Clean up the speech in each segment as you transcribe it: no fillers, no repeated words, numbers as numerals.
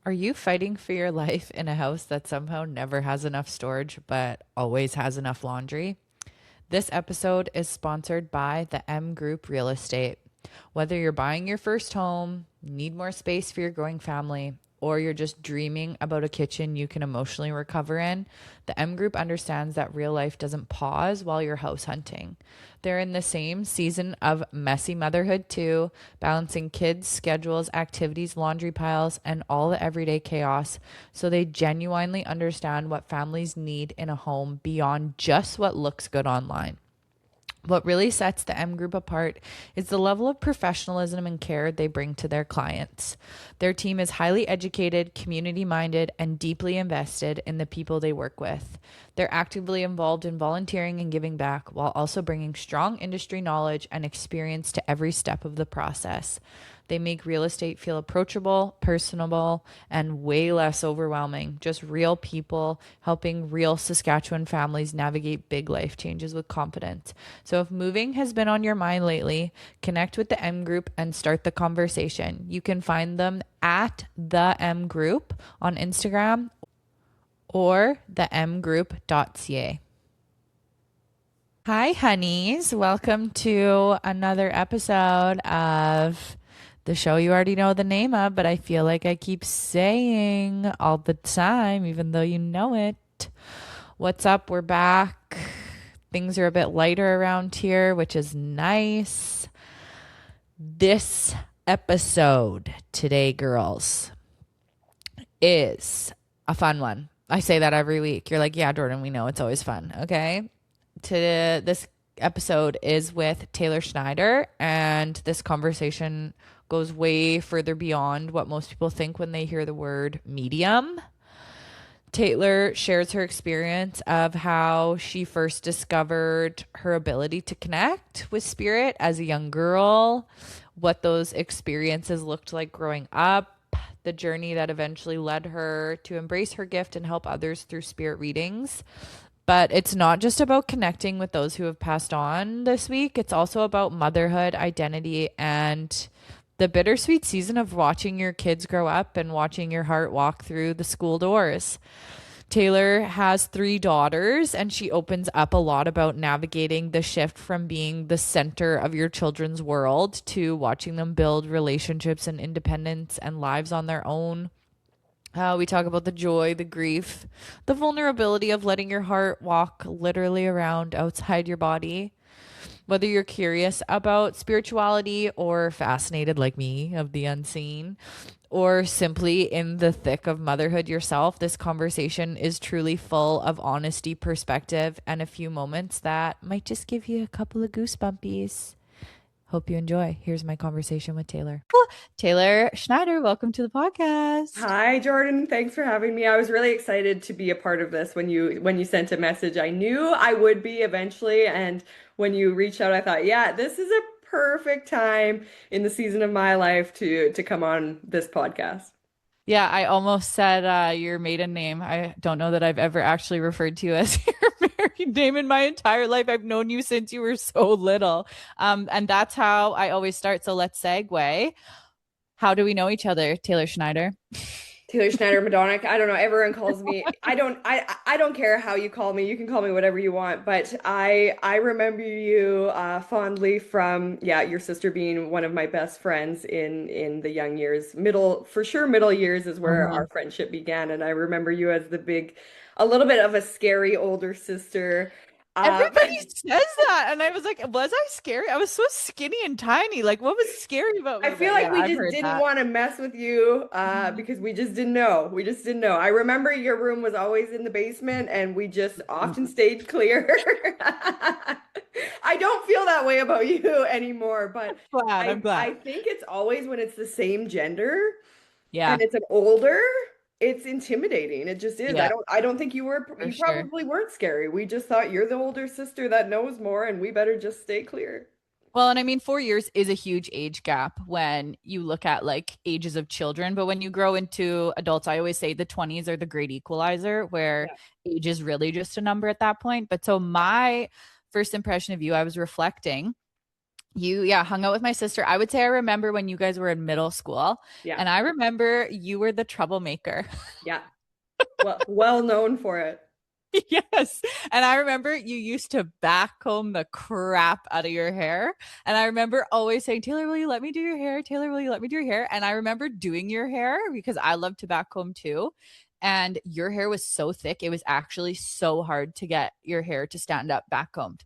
Are you fighting for your life in a house that somehow never has enough storage but always has enough laundry? This episode is sponsored by the M Group Real Estate. Whether you're buying your first home, need more space for your growing family, or you're just dreaming about a kitchen you can emotionally recover in, the M Group understands that real life doesn't pause while you're house hunting. They're in the same season of messy motherhood too, balancing kids, schedules, activities, laundry piles, and all the everyday chaos. So they genuinely understand what families need in a home beyond just what looks good online. What really sets the M Group apart is the level of professionalism and care they bring to their clients. Their team is highly educated, community minded, and deeply invested in the people they work with. They're actively involved in volunteering and giving back while also bringing strong industry knowledge and experience to every step of the process. They make real estate feel approachable, personable, and way less overwhelming. Just real people helping real Saskatchewan families navigate big life changes with confidence. So if moving has been on your mind lately, connect with the M Group and start the conversation. You can find them at the M Group on Instagram or themgroup.ca. Hi, honeys. Welcome to another episode of the show you already know the name of, but I feel like I keep saying all the time, even though you know it. What's up? We're back. Things are a bit lighter around here, which is nice. This episode today, girls, is a fun one. I say that every week. You're like, yeah, Jordan, we know it's always fun. Okay. This episode is with Taylor Schneider, and this conversation goes way further beyond what most people think when they hear the word medium. Taylor shares her experience of how she first discovered her ability to connect with spirit as a young girl, what those experiences looked like growing up, the journey that eventually led her to embrace her gift and help others through spirit readings. But it's not just about connecting with those who have passed on this week. It's also about motherhood, identity, and the bittersweet season of watching your kids grow up and watching your heart walk through the school doors. Taylor has three daughters, and she opens up a lot about navigating the shift from being the center of your children's world to watching them build relationships and independence and lives on their own. We talk about the joy, the grief, the vulnerability of letting your heart walk literally around outside your body. Whether you're curious about spirituality or fascinated like me of the unseen, or simply in the thick of motherhood yourself, this conversation is truly full of honesty, perspective, and a few moments that might just give you a couple of goosebumpies. Hope you enjoy. Here's my conversation with Taylor. Taylor Schneider, welcome to the podcast. Hi, Jordan. Thanks for having me. I was really excited to be a part of this when you sent a message. I knew I would be eventually, and when you reached out, I thought, yeah, this is a perfect time in the season of my life to come on this podcast. Yeah, I almost said your maiden name. I don't know that I've ever actually referred to you as your married name in my entire life. I've known you since you were so little. And that's how I always start. So let's segue. How do we know each other, Taylor Schneider? Taylor Schneider, Madonna. I don't know. Everyone calls me. I don't care how you call me. You can call me whatever you want. But I remember you fondly from your sister being one of my best friends in the young years. Middle for sure. Middle years is where Uh-huh. our friendship began. And I remember you as a little bit of a scary older sister. But Everybody says that. And I was like, was I scary? I was so skinny and tiny. Like, what was scary about I me? feel But like yeah, we I've just heard didn't that. want to mess with you Mhm. because we just didn't know. We just didn't know. I remember your room was always in the basement and we just often stayed clear. I don't feel that way about you anymore, but Glad. I'm glad. I think it's always when it's the same gender Yeah. and it's an older, it's intimidating. It just is. Yeah, I don't think for you sure. probably weren't scary. We just thought you're the older sister that knows more and we better just stay clear. Well, and I mean, 4 years is a huge age gap when you look at like ages of children. But when you grow into adults, I always say the 20s are the great equalizer, where Yeah. age is really just a number at that point. But so my first impression of you, I was reflecting You, yeah, hung out with my sister. I would say I remember when you guys were in middle school, Yeah. and I remember you were the troublemaker. Yeah. Well known for it. Yes. And I remember you used to backcomb the crap out of your hair. And I remember always saying, Taylor, will you let me do your hair? Taylor, will you let me do your hair? And I remember doing your hair because I love to backcomb too. And your hair was so thick, it was actually so hard to get your hair to stand up backcombed.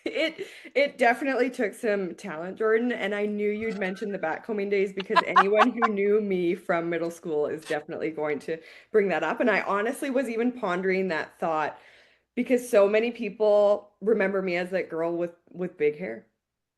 It definitely took some talent, Jordan, and I knew you'd mention the backcombing days because anyone who knew me from middle school is definitely going to bring that up. And I honestly was even pondering that thought because so many people remember me as that girl with big hair.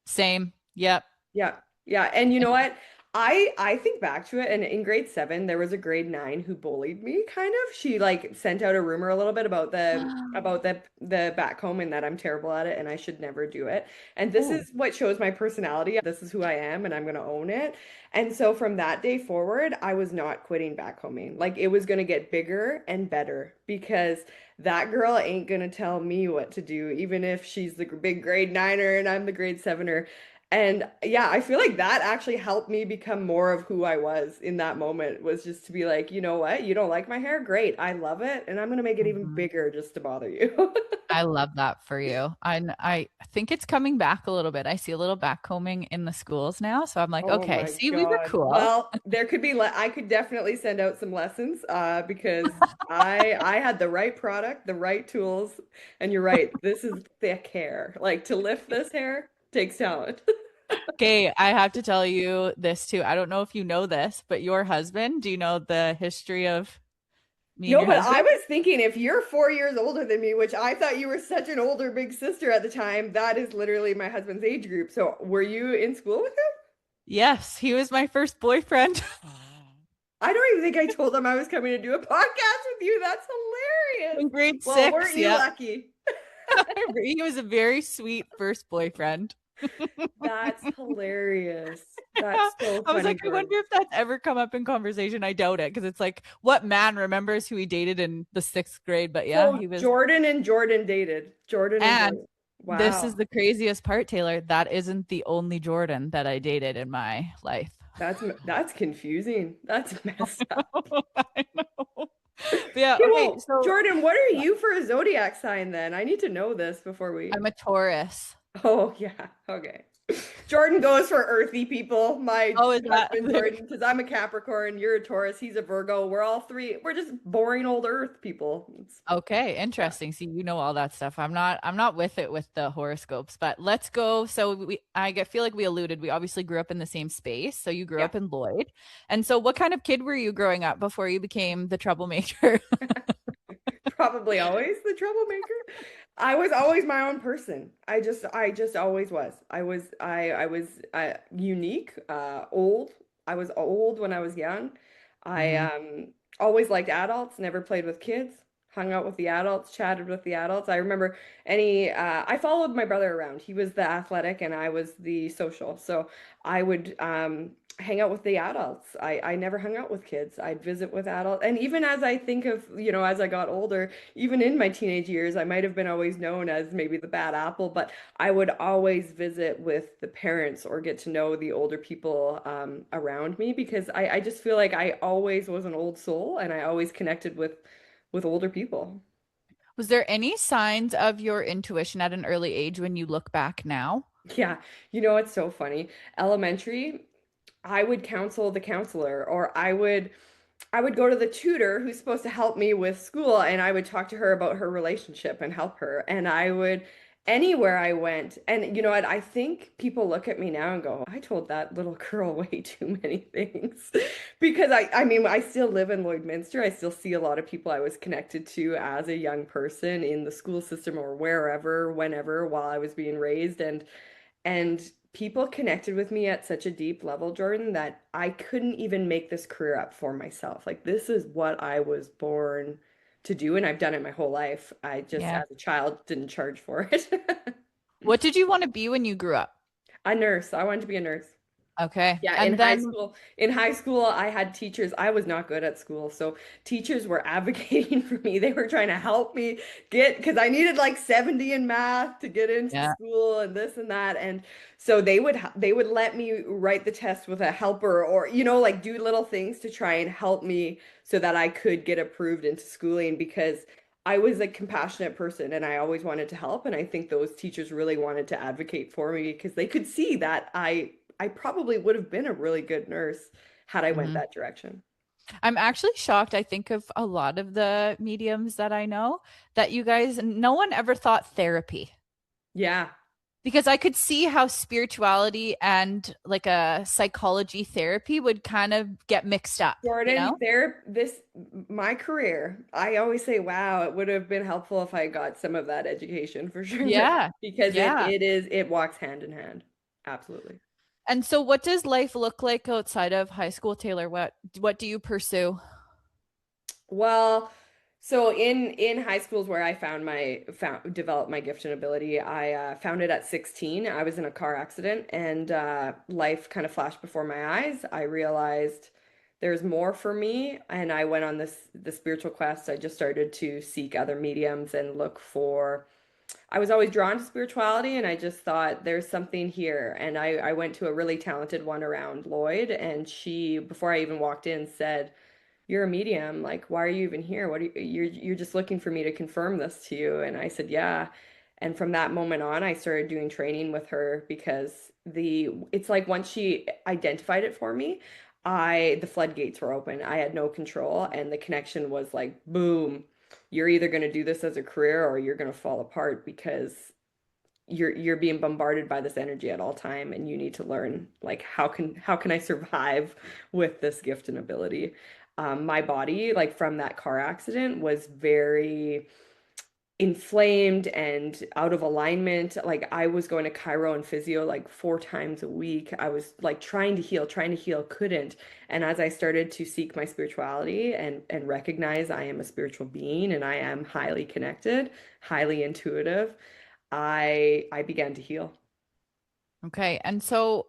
Same. Yep. Yeah. Yeah. And you know what? I think back to it, and in grade 7 there was a grade 9 who bullied me kind of. She like sent out a rumor a little bit about the back home and that I'm terrible at it and I should never do it. And this Oh. is what shows my personality. This is who I am and I'm gonna own it. And so from that day forward, I was not quitting back homing. Like it was gonna get bigger and better because that girl ain't gonna tell me what to do, even if she's the big grade niner and I'm the grade sevener. And yeah, I feel like that actually helped me become more of who I was in that moment, was just to be like, you know what? You don't like my hair? Great. I love it. And I'm gonna make it even Mhm. bigger just to bother you. I love that for you. I think it's coming back a little bit. I see a little backcombing in the schools now. So I'm like, Oh okay, my see, we were God. cool. Well, there could be le I could definitely send out some lessons because I had the right product, the right tools, and you're right. This is thick hair. Like to lift this hair takes talent. Okay, I have to tell you this too. I don't know if you know this, but your husband, do you know the history of me and No, your but I husband? was thinking if you're 4 years older than me, which I thought you were such an older big sister at the time, that is literally my husband's age group. So were you in school with him? Yes, he was my first boyfriend. I don't even think I told him I was coming to do a podcast with you. That's hilarious. In grade Well, six. weren't you Yep. lucky? He was a very sweet first boyfriend. That's hilarious. That's so I was funny, like, I Jordan. wonder if that's ever come up in conversation. I doubt it because it's like, what man remembers who he dated in the sixth grade? But yeah, So he was. Jordan and Jordan dated. Jordan and And Jordan. this is Wow. the craziest part, Taylor. That isn't the only Jordan that I dated in my life. That's confusing. That's messed up. I know. But yeah, Okay, okay. well, So Jordan, what are you for a zodiac sign then? I need to know this before we. I'm a Taurus. Oh, yeah. Okay. Jordan goes for earthy people. My Oh, is that husband, Jordan, because I'm a Capricorn, you're a Taurus, he's a Virgo. We're all three, we're just boring old earth people. okay? Yeah. Interesting. See, you know all that stuff. I'm not with it with the horoscopes, but let's go. So feel like we alluded. We obviously grew up in the same space. So you grew Yeah. up in Lloyd, and so what kind of kid were you growing up before you became the troublemaker? Probably always the troublemaker. I was always my own person. I just always was. I was unique, old. I was old when I was young. I Hmm. always liked adults, never played with kids, hung out with the adults, chatted with the adults. I remember I followed my brother around. He was the athletic and I was the social. So I would hang out with the adults. I never hung out with kids. I'd visit with adults. And even as I think of, as I got older, even in my teenage years, I might have been always known as maybe the bad apple, but I would always visit with the parents or get to know the older people around me because I just feel like I always was an old soul and I always connected with older people. Was there any signs of your intuition at an early age when you look back now? Yeah, it's so funny. Elementary, I would counsel the counselor, or I would go to the tutor who's supposed to help me with school, and I would talk to her about her relationship and help her. And I would anywhere I went. And you know what? I think people look at me now and go, I told that little girl way too many things. Because I mean, I still live in Lloydminster. I still see a lot of people I was connected to as a young person in the school system or wherever, whenever, while I was being raised. And people connected with me at such a deep level, Jordan, that I couldn't even make this career up for myself. Like, this is what I was born to do, and I've done it my whole life. I just, Yeah. as a child, didn't charge for it. What did you want to be when you grew up? A nurse. I wanted to be a nurse. Okay. Yeah, And then, in high school, I had teachers. I was not good at school, so teachers were advocating for me. They were trying to help me get because I needed like 70 in math to get into yeah. school and this and that. And so they would let me write the test with a helper or like do little things to try and help me so that I could get approved into schooling because I was a compassionate person and I always wanted to help. And I think those teachers really wanted to advocate for me because they could see that I probably would have been a really good nurse had I went Mhm. that direction. I'm actually shocked. I think of a lot of the mediums that I know that you guys, no one ever thought therapy Yeah. because I could see how spirituality and like a psychology therapy would kind of get mixed up, you Jordan, know? my career, I always say, wow, it would have been helpful if I got some of that education for sure. Yeah. Because Yeah. it walks hand in hand. Absolutely. And so what does life look like outside of high school, Taylor? What do you pursue? Well, so in high schools where I found developed my gift and ability, I found it at 16. I was in a car accident and life kind of flashed before my eyes. I realized there's more for me, and I went on the spiritual quest. I just started to seek other mediums and look for. I was always drawn to spirituality, and I just thought there's something here. And I went to a really talented one around Lloyd, and she, before I even walked in, said you're a medium. Like, why are you even here? What are you're just looking for me to confirm this to you. And I said, yeah. And from that moment on, I started doing training with her because it's like once she identified it for me, the floodgates were open. I had no control and the connection was like, boom, you're either going to do this as a career or you're going to fall apart because you're being bombarded by this energy at all time and you need to learn like how can I survive with this gift and ability. My body like from that car accident was very inflamed and out of alignment. Like I was going to chiro and physio like 4 times a week. I was like trying to heal, couldn't. And as I started to seek my spirituality and recognize I am a spiritual being and I am highly connected, highly intuitive, I began to heal. Okay. And so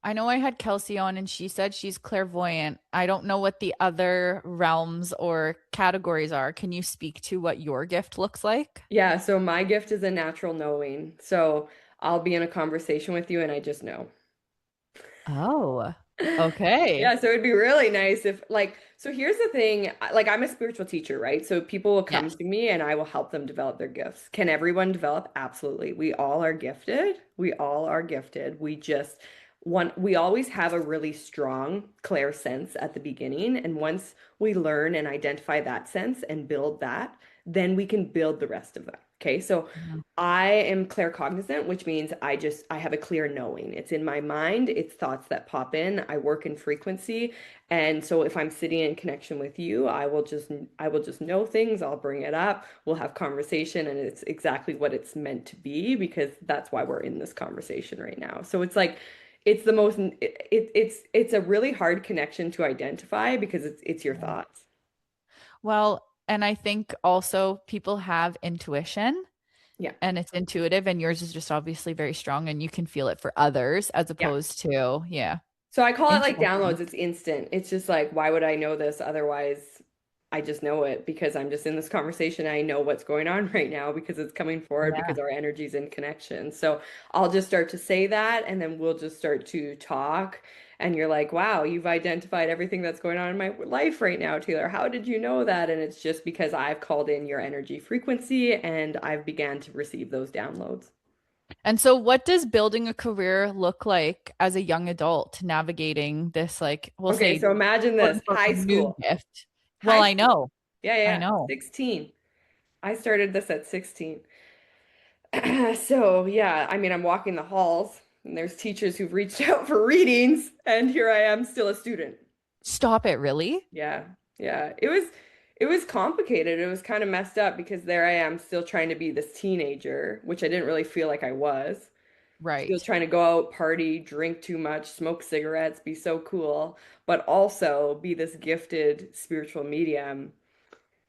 I know I had Kelsey on and she said she's clairvoyant. I don't know what the other realms or categories are. Can you speak to what your gift looks like? Yeah, so my gift is a natural knowing. So I'll be in a conversation with you and I just know. Oh, okay. Yeah, so it'd be really nice if so here's the thing, like I'm a spiritual teacher, right? So people will come Yes. to me and I will help them develop their gifts. Can everyone develop? Absolutely. We all are gifted. We all are gifted. We always have a really strong clair sense at the beginning, and once we learn and identify that sense and build that, then we can build the rest of that. Okay? So Mhm. I am claircognizant, which means I have a clear knowing. It's in my mind, it's thoughts that pop in. I work in frequency. And so if I'm sitting in connection with you, I will just know things, I'll bring it up, we'll have conversation and it's exactly what it's meant to be because that's why we're in this conversation right now. So it's like it's the most it's a really hard connection to identify because it's your Yeah. thoughts. Well, and I think also people have intuition Yeah. and it's intuitive, and yours is just obviously very strong and you can feel it for others as Yeah. opposed to, yeah, So I call it like interesting. downloads. It's instant. It's just like, why would I know this? Otherwise, I just know it because I'm just in this conversation. I know what's going on right now because it's coming forward Yeah. because our energy's in connection. So I'll just start to say that and then we'll just start to talk. And you're like, wow, you've identified everything that's going on in my life right now, Taylor. How did you know that? And it's just because I've called in your energy frequency and I've began to receive those downloads. And so what does building a career look like as a young adult navigating this, like, we'll Okay, say, so imagine quote this, unquote, high new school. gift? Well, High I school. know. Yeah, I yeah, know. 16. I started this at 16. So, yeah, I mean, I'm walking the halls and there's teachers who've reached out for readings, and here I am still a student. Stop it, really? Yeah. Yeah. It was complicated. It was kind of messed up because there I am still trying to be this teenager, which I didn't really feel like I was. Still Right. trying to go out, party, drink too much, smoke cigarettes, be so cool, but also be this gifted spiritual medium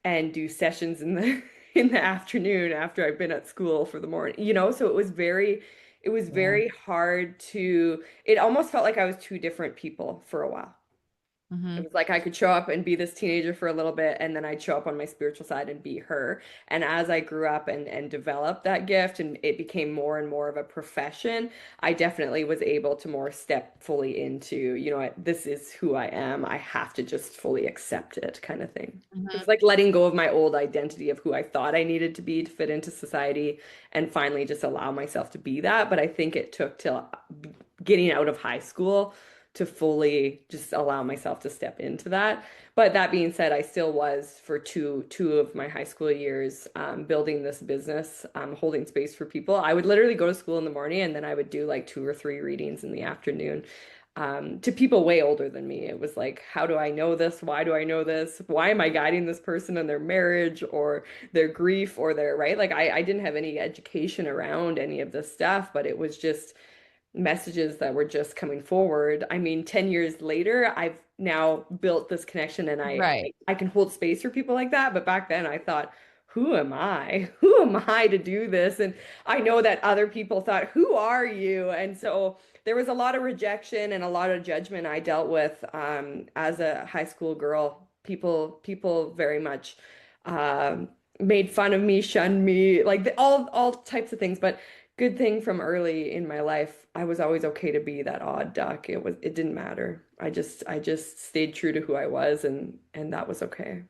and do sessions in the in the afternoon after I've been at school for the morning. So It was Yeah. very hard to, it almost felt like I was two different people for a while. Hmm. It was like I could show up and be this teenager for a little bit, and then I'd show up on my spiritual side and be her. And as I grew up and developed that gift, and it became more and more of a profession, I definitely was able to more step fully into, you know what, this is who I am. I have to just fully accept it, kind of thing. It was Hmm. like letting go of my old identity of who I thought I needed to be to fit into society and finally just allow myself to be that. But I think it took till getting out of high school to fully just allow myself to step into that. But that being said, I still was for two of my high school years building this business, holding space for people. I would literally go to school in the morning and then I would do like two or three readings in the afternoon. To people way older than me. It was like, how do I know this? Why do I know this? Why am I guiding this person in their marriage or their grief or their, right? Like I didn't have any education around any of this stuff, but it was just messages that were just coming forward. I mean, 10 years later, I've now built this connection and Right. I can hold space for people like that. But back then I thought, who am I? Who am I to do this? And I know that other people thought, who are you? And so there was a lot of rejection and a lot of judgment I dealt with as a high school girl. People very much made fun of me, shunned me, like all types of things. But good thing from early in my life, I was always okay to be that odd duck. It didn't matter. I just stayed true to who I was and that was okay.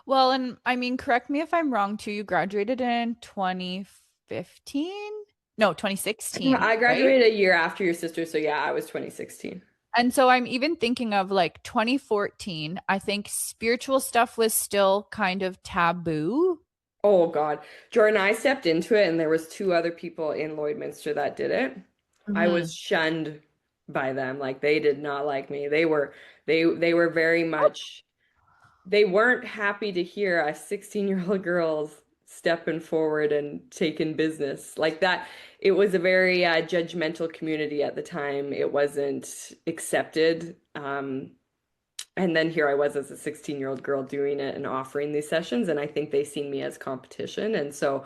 Well, and I mean, correct me if I'm wrong too. You graduated in 2015? No, 2016, I right? graduated a year after your sister, so yeah, I was 2016. And so I'm even thinking of like 2014. I think spiritual stuff was still kind of taboo. Oh God. Jordan, I stepped into it and there was two other people in Lloydminster that did it. I was Hmm. shunned by them. Like they did not like me. They were very much they weren't happy to hear a 16-year-old girl stepping forward and taking business like that. It was a very judgmental community at the time. It wasn't accepted. And then here I was as a 16-year-old girl doing it and offering these sessions, and I think they seen me as competition. And so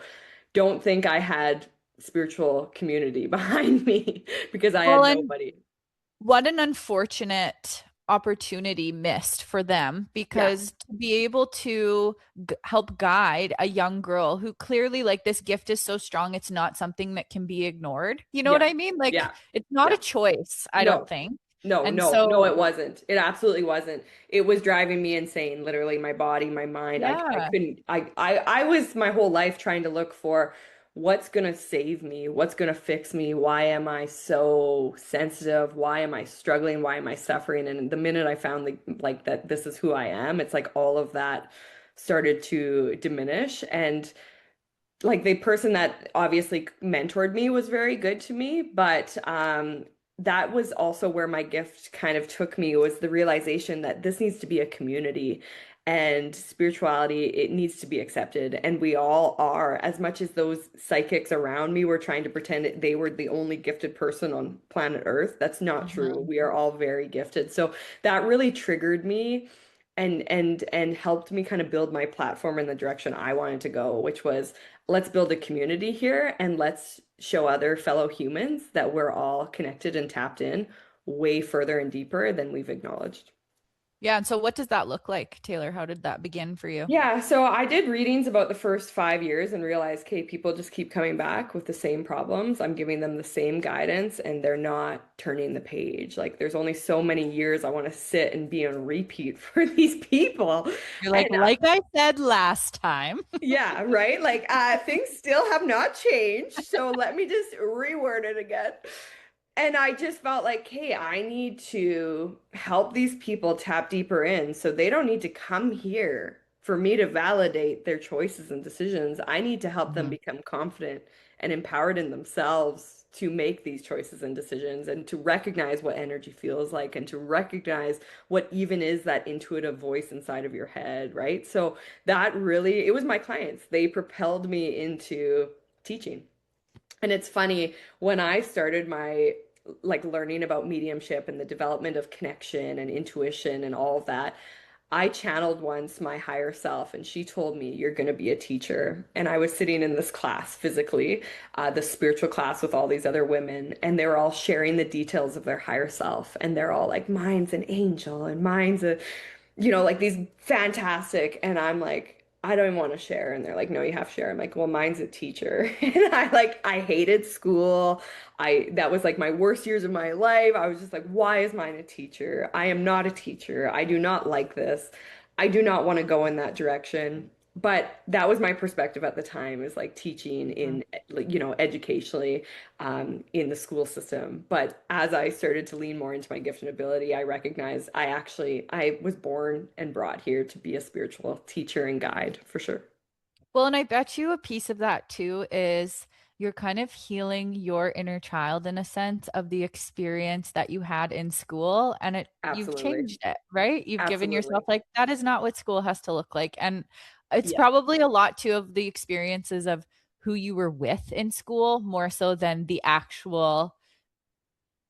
don't think I had spiritual community behind me because I Well, had and nobody. what an unfortunate opportunity missed for them Yeah, because to be able to help guide a young girl who clearly like this gift is so strong, it's not something that can be ignored. You know what yeah, I mean? Like yeah, it's not a yeah. choice, I don't No. think. No, And no, no, so, it wasn't. It absolutely wasn't. It was driving me insane, literally, my body, my mind. I yeah. couldn't, I was my whole life trying to look for what's gonna save me, what's gonna fix me, why am I so sensitive? Why am I struggling? Why am I suffering? And the minute I found like that this is who I am, it's like all of that started to diminish. And like the person that obviously mentored me was very good to me, but that was also where my gift kind of took me was the realization that this needs to be a community and spirituality, it needs to be accepted. And we all are, as much as those psychics around me were trying to pretend they were the only gifted person on planet Earth. That's not true. Mhm. We are all very gifted. So that really triggered me and helped me kind of build my platform in the direction I wanted to go, which was let's build a community here and let's show other fellow humans that we're all connected and tapped in way further and deeper than we've acknowledged. Yeah. And so what does that look like, Taylor? How did that begin for you? Yeah, so I did readings about the first 5 years and realized, okay, people just keep coming back with the same problems. I'm giving them the same guidance and they're not turning the page. Like there's only so many years I want to sit and be on repeat for these people. You're And like I said last time. yeah, right? Like things still have not changed. So let me just reword it again. And I just felt like, hey, I need to help these people tap deeper in. So they don't need to come here for me to validate their choices and decisions. I need to help them Mhm. become confident and empowered in themselves to make these choices and decisions and to recognize what energy feels like and to recognize what even is that intuitive voice inside of your head, right? So that really, it was my clients. They propelled me into teaching. And it's funny, when I started my like learning about mediumship and the development of connection and intuition and all of that, I channeled once my higher self, and she told me, "You're going to be a teacher." And I was sitting in this class physically, the spiritual class with all these other women, and they were all sharing the details of their higher self. And they're all like, "Mine's an angel, and mine's a, like these fantastic." And I'm like, "I don't even want to share." And they're like, "No, you have to share." I'm like, "Well, mine's a teacher." And I hated school. That was like my worst years of my life. I was just like, "Why is mine a teacher? I am not a teacher. I do not like this. I do not want to go in that direction." But that was my perspective at the time, is like teaching in, like, educationally, in the school system. But as I started to lean more into my gift and ability, I recognized I was born and brought here to be a spiritual teacher and guide for sure. Well, and I bet you a piece of that too is you're kind of healing your inner child in a sense of the experience that you had in school and you've Absolutely. changed it, right? You've given yourself Absolutely. like that is not what school has to look like. And it's Yeah. probably a lot too of the experiences of who you were with in school more so than the actual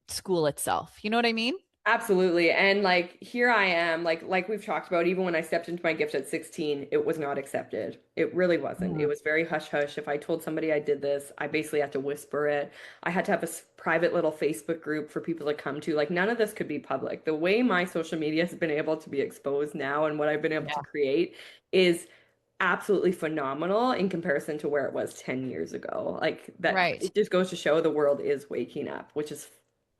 school itself. You know what I mean? Absolutely. And like here I am, like we've talked about, even when I stepped into my gift at 16, it was not accepted. It really wasn't. It Mm, was very hush hush. If I told somebody I did this, I basically had to whisper it. I had to have a private little Facebook group for people to come to. Like none of this could be public. The way my social media has been able to be exposed now and what I've been able to yeah, create is absolutely phenomenal in comparison to where it was 10 years ago. Like that, right. it just goes to show the world is waking up, which is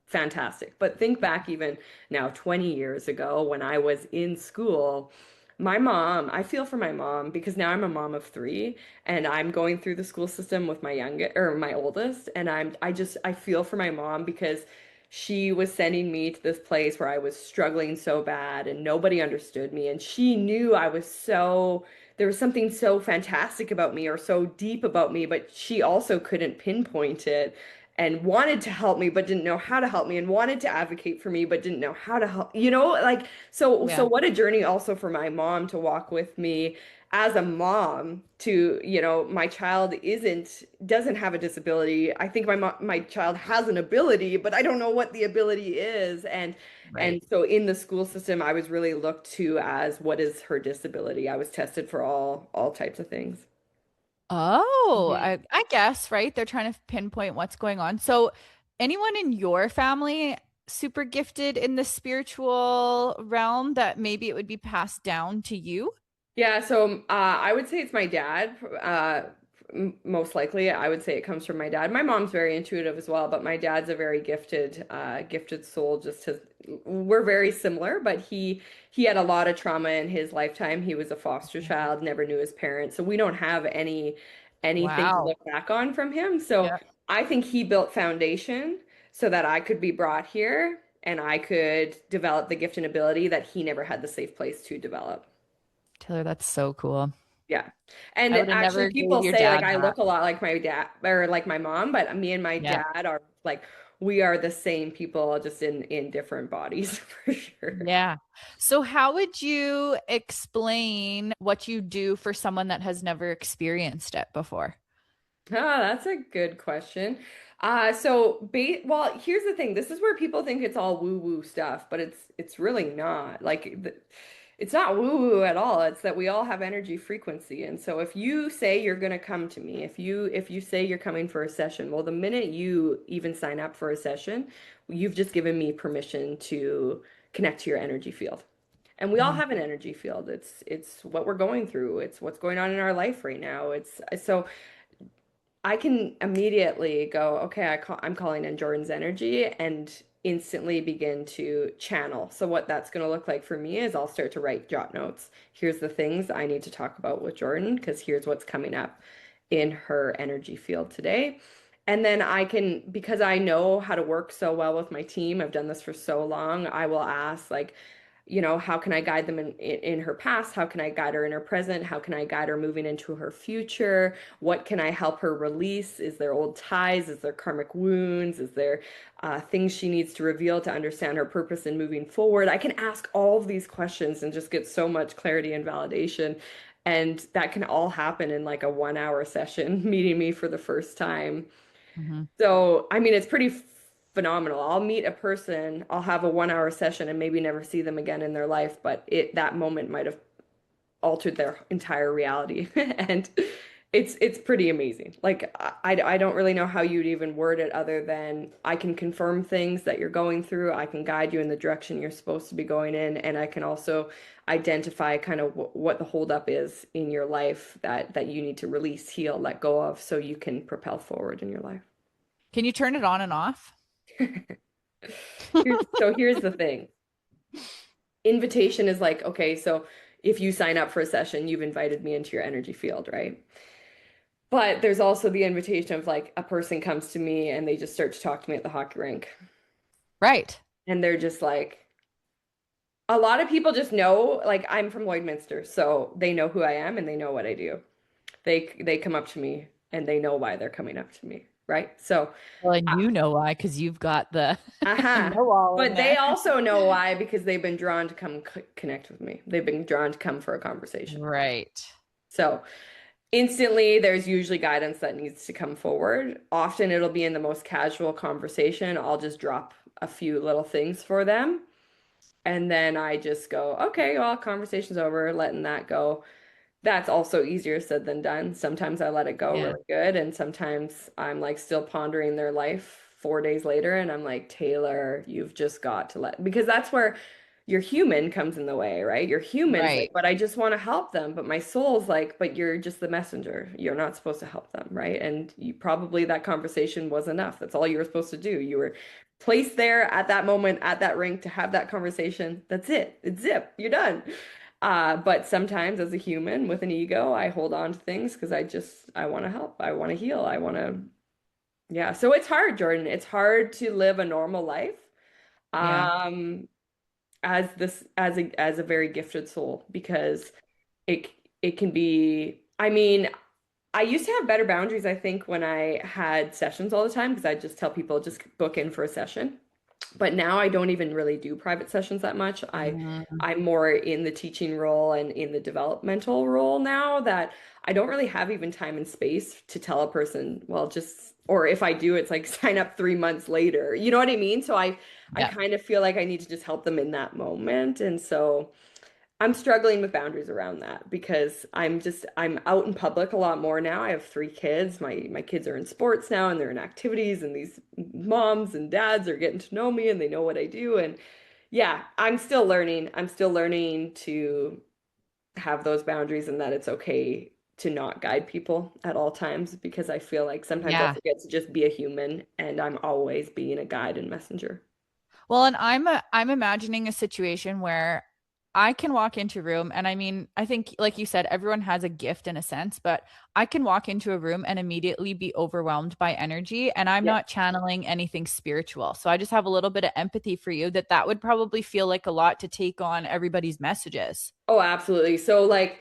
fantastic. But think back even now, 20 years ago when I was in school, my mom, I feel for my mom because now I'm a mom of three and I'm going through the school system with my youngest or my oldest. And I feel for my mom because she was sending me to this place where I was struggling so bad and nobody understood me. And she knew there was something so fantastic about me or so deep about me, but she also couldn't pinpoint it and wanted to help me but didn't know how to help me and wanted to advocate for me but didn't know how to help, like so Yeah. what a journey also for my mom to walk with me as a mom to, my child doesn't have a disability. I think my child has an ability, but I don't know what the ability is. And Right. so in the school system I was really looked to as what is her disability. I was tested for all types of things. Oh, Mhm. I guess, right? They're trying to pinpoint what's going on. So, anyone in your family super gifted in the spiritual realm that maybe it would be passed down to you? Yeah, so I would say it's my dad. Most likely, I would say it comes from my dad. My mom's very intuitive as well, but my dad's a very gifted soul. We're very similar, but he had a lot of trauma in his lifetime. He was a foster child, never knew his parents, so we don't have anything to Wow. look back on from him. So Yeah. I think he built foundation so that I could be brought here and I could develop the gift and ability that he never had the safe place to develop. Taylor, that's so cool. Yeah. And I would have actually never gave people your say like dad I that. look a lot like my dad or like my mom, but me and my Yeah. dad are like we are the same people just in different bodies for sure. Yeah. So, how would you explain what you do for someone that has never experienced it before? Ah, that's a good question. Well, here's the thing. This is where people think it's all woo-woo stuff, but it's really not. It's not woo-woo at all. It's that we all have energy frequency. And so if you say you're going to come to me, if you say you're coming for a session, well, the minute you even sign up for a session, you've just given me permission to connect to your energy field. And we all Mhm. have an energy field. It's what we're going through. It's what's going on in our life right now. It's so I can immediately go, okay, I'm calling in Jordan's energy and instantly begin to channel. So what that's going to look like for me is I'll start to write jot notes. Here's the things I need to talk about with Jordan because here's what's coming up in her energy field today. And then because I know how to work so well with my team, I've done this for so long, I will ask like, how can I guide them in her past? How can I guide her in her present? How can I guide her moving into her future? What can I help her release? Is there old ties? Is there karmic wounds? Is there things she needs to reveal to understand her purpose in moving forward? I can ask all of these questions and just get so much clarity and validation. And that can all happen in like a 1 hour session, meeting me for the first time. Mhm. So, I mean, it's pretty phenomenal. I'll meet a person, I'll have a 1 hour session and maybe never see them again in their life, but that moment might have altered their entire reality. And it's pretty amazing. Like I don't really know how you'd even word it other than I can confirm things that you're going through. I can guide you in the direction you're supposed to be going in, and I can also identify kind of what the holdup is in your life that you need to release, heal, let go of so you can propel forward in your life. Can you turn it on and off? Here's the thing. Invitation is like, okay, so if you sign up for a session, you've invited me into your energy field, right? But there's also the invitation of like a person comes to me and they just start to talk to me at the hockey rink. Right. And they're just like, a lot of people just know, like I'm from Lloydminster, so they know who I am and they know what I do. They come up to me and they know why they're coming up to me, right? So, Well, and uh, you know why, because you've got the uh-huh. know all in But they there. also know why because they've been drawn to come connect with me. They've been drawn to come for a conversation. Right. So, instantly, there's usually guidance that needs to come forward. Often it'll be in the most casual conversation. I'll just drop a few little things for them. And then I just go, okay, well, conversation's over, letting that go. That's also easier said than done. Sometimes I let it go Yeah. really good, and sometimes I'm like still pondering their life 4 days later, and I'm like, Taylor, you've just got to let, because that's where your human comes in the way, right? Your human's like, Right. but I just want to help them. But my soul's like, but you're just the messenger. You're not supposed to help them, right? And you probably that conversation was enough. That's all you were supposed to do. You were placed there at that moment at that rink to have that conversation. That's it. It's zip. You're done. But sometimes as a human with an ego, I hold on to things because I want to help. I want to heal. I want to, yeah. So it's hard, Jordan. It's hard to live a normal life. Yeah. Um, as a very gifted soul because it it can be, I mean, I used to have better boundaries, I think, when I had sessions all the time because I just tell people just book in for a session. But now I don't even really do private sessions that much. Mm, I'm more in the teaching role and in the developmental role now that I don't really have even time and space to tell a person, well, just, or if I do, it's like sign up 3 months later. You know what I mean? So I yeah. kind of feel like I need to just help them in that moment. And so I'm struggling with boundaries around that because I'm out in public a lot more now. I have 3 kids. My kids are in sports now and they're in activities and these moms and dads are getting to know me and they know what I do. And yeah, I'm still learning. I'm still learning to have those boundaries and that it's okay to not guide people at all times because I feel like sometimes I'll Yeah. forget to just be a human and I'm always being a guide and messenger. Well, and I'm imagining a situation where I can walk into a room and I mean, I think like you said, everyone has a gift in a sense, but I can walk into a room and immediately be overwhelmed by energy and I'm Yeah. not channeling anything spiritual. So I just have a little bit of empathy for you that would probably feel like a lot to take on everybody's messages. Oh, absolutely. So like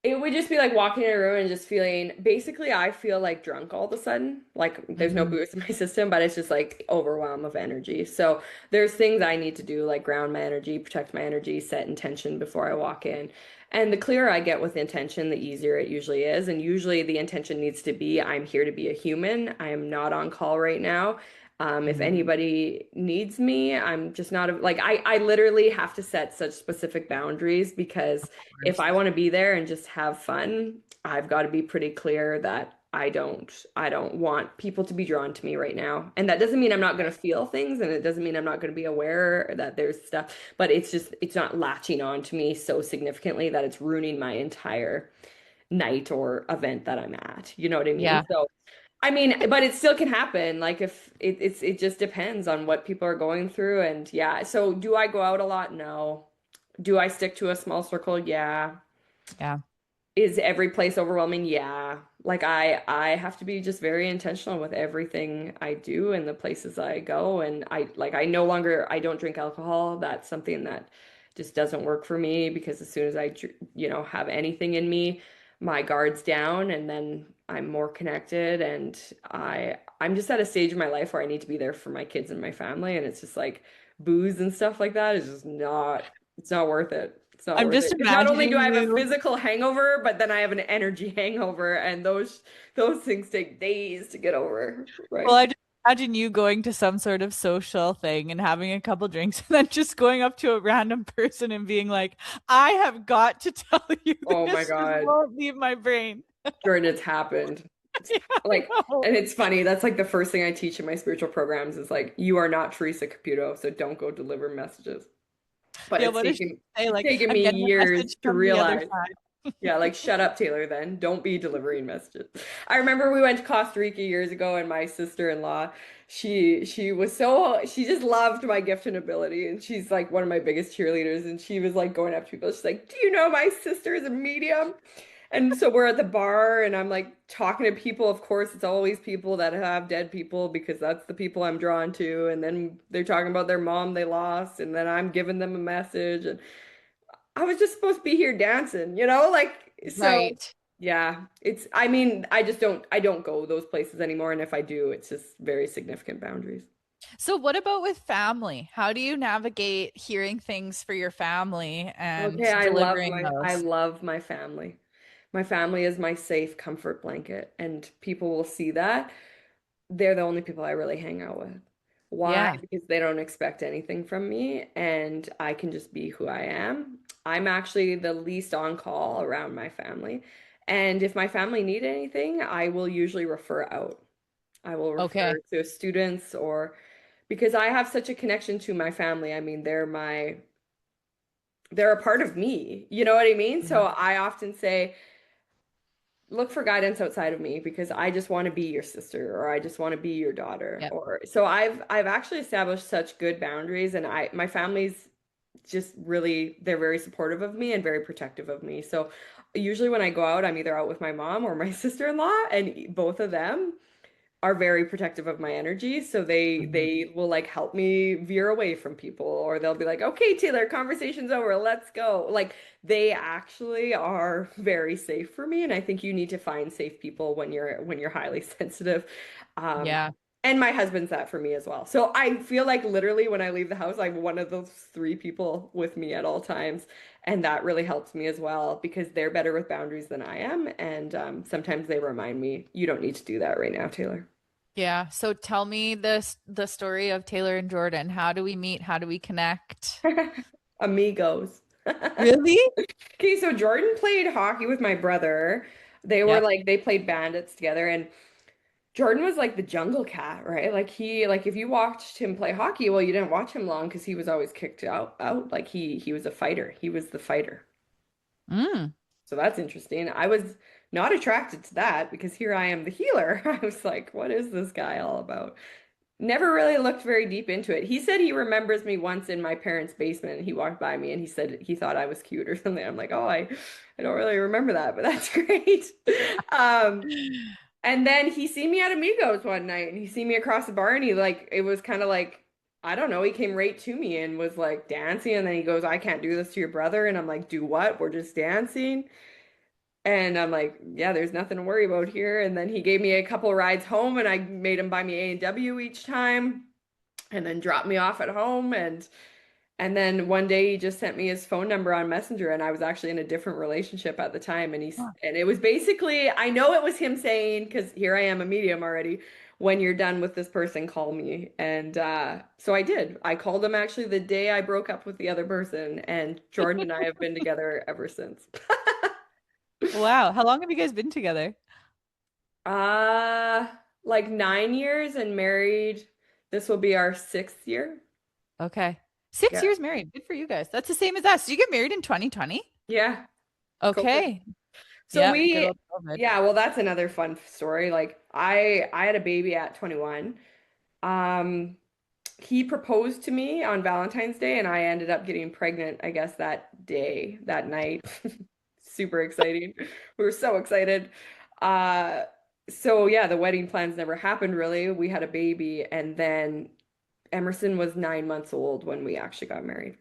it would just be like walking in a room and just feeling basically I feel like drunk all of a sudden. Like there's no Mhm. boost in my system, but it's just like overwhelm of energy. So there's things I need to do like ground my energy, protect my energy, set intention before I walk in. And the clearer I get with intention, the easier it usually is. And usually the intention needs to be I'm here to be a human. I am not on call right now. If Mhm. anybody needs me, I'm just not like I literally have to set such specific boundaries because if I want to be there and just have fun, I've got to be pretty clear that I don't want people to be drawn to me right now. And that doesn't mean I'm not going to feel things and it doesn't mean I'm not going to be aware that there's stuff, but it's not latching on to me so significantly that it's ruining my entire night or event that I'm at. You know what I mean? Yeah. So I mean, but it still can happen. Like if it just depends on what people are going through and yeah. So do I go out a lot? No. Do I stick to a small circle? Yeah. Yeah. Is every place overwhelming? Yeah. Like I have to be just very intentional with everything I do and the places I go and I no longer I don't drink alcohol. That's something that just doesn't work for me because as soon as have anything in me, my guard's down and then I'm more connected and I'm just at a stage in my life where I need to be there for my kids and my family and it's just like booze and stuff like that is just not it's not worth it. It's not I'm worth just it. Because not only do imagining I have a you. physical hangover, but then I have an energy hangover, and those things take days to get over, Well, right? imagine you going to some sort of social thing and having a couple drinks and then just going up to a random person and being like, I have got to tell you Oh my this just God, won't leave my brain. Jordan, it's happened. It's Yeah, I like, know. and it's funny. That's like the first thing I teach in my spiritual programs is like, you are not Teresa Caputo, so don't go deliver messages. But Yeah, what does she say? it's Like, taken I'm me getting a years message to from the other realize. side. Yeah, like shut up, Taylor, then. Don't be delivering messages. I remember we went to Costa Rica years ago and my sister-in-law, she just loved my gift and ability and she's like one of my biggest cheerleaders and she was like going up to people. She's like, "Do you know my sister is a medium?" And so we're at the bar and I'm like talking to people. Of course, it's always people that have dead people because that's the people I'm drawn to. And then they're talking about their mom they lost and then I'm giving them a message and I was just supposed to be here dancing, like so Right. yeah, I mean, I don't go those places anymore and if I do, it's just very significant boundaries. So, what about with family? How do you navigate hearing things for your family and Okay, delivering I those? love my family. My family is my safe comfort blanket and people will see that. They're the only people I really hang out with. Why? Yeah. Because they don't expect anything from me and I can just be who I am. I'm actually the least on call around my family. And if my family need anything, I will usually refer out. I will refer Okay. to students or because I have such a connection to my family. I mean, they're a part of me. You know what I mean? Yeah. So I often say, look for guidance outside of me because I just want to be your sister or I just want to be your daughter Yep. or so I've actually established such good boundaries and I my family's just really they're very supportive of me and very protective of me. So usually when I go out, I'm either out with my mom or my sister-in-law and both of them are very protective of my energy, so they Mhm. they will like help me veer away from people or they'll be like, "Okay, Taylor, conversation's over. Let's go." Like they actually are very safe for me and I think you need to find safe people when you're highly sensitive. Um Yeah. and my husband's that for me as well. So I feel like literally when I leave the house, I'm one of those three people with me at all times. And that really helps me as well because they're better with boundaries than I am. And sometimes they remind me, you don't need to do that right now, Taylor. Yeah. So tell me the story of Taylor and Jordan. How do we meet? How do we connect? Amigos. Really? Okay, so Jordan played hockey with my brother. Yep. They played bandits together and Jordan was like the jungle cat, right? Like if you watched him play hockey, well, you didn't watch him long because he was always kicked out. Like he was a fighter. He was the fighter. Mm. So that's interesting. I was not attracted to that because here I am the healer. I was like, what is this guy all about? Never really looked very deep into it. He said he remembers me once in my parents' basement and he walked by me and he said he thought I was cute or something. I'm like, oh, I don't really remember that, but that's great. Um, and then he seen me at Amigos one night and he seen me across the bar and he like it was kind of like I don't know, he came right to me and was like dancing and then he goes, I can't do this to your brother. And I'm like, do what? We're just dancing. And I'm like, yeah, there's nothing to worry about here. And then he gave me a couple rides home and I made him buy me A&W each time and then dropped me off at home and then one day he just sent me his phone number on Messenger and I was actually in a different relationship at the time and it was basically I know it was him saying because here I am a medium already when you're done with this person call me and so I did. I called him actually the day I broke up with the other person and Jordan and I have been together ever since. Wow. How long have you guys been together? Uh, like 9 years and married. This will be our sixth year. Okay. 6 years Yeah. married. Good for you guys. That's the same as us. Did you get married in 2020? Yeah. COVID. Okay. So Yep. Good we, old COVID. yeah, well, that's another fun story. Like I had a baby at 21. Um, he proposed to me on Valentine's Day and I ended up getting pregnant, I guess, that day, that night. Super exciting. We were so excited. Uh, so yeah, the wedding plans never happened really. We had a baby and then Emerson was 9 months old when we actually got married.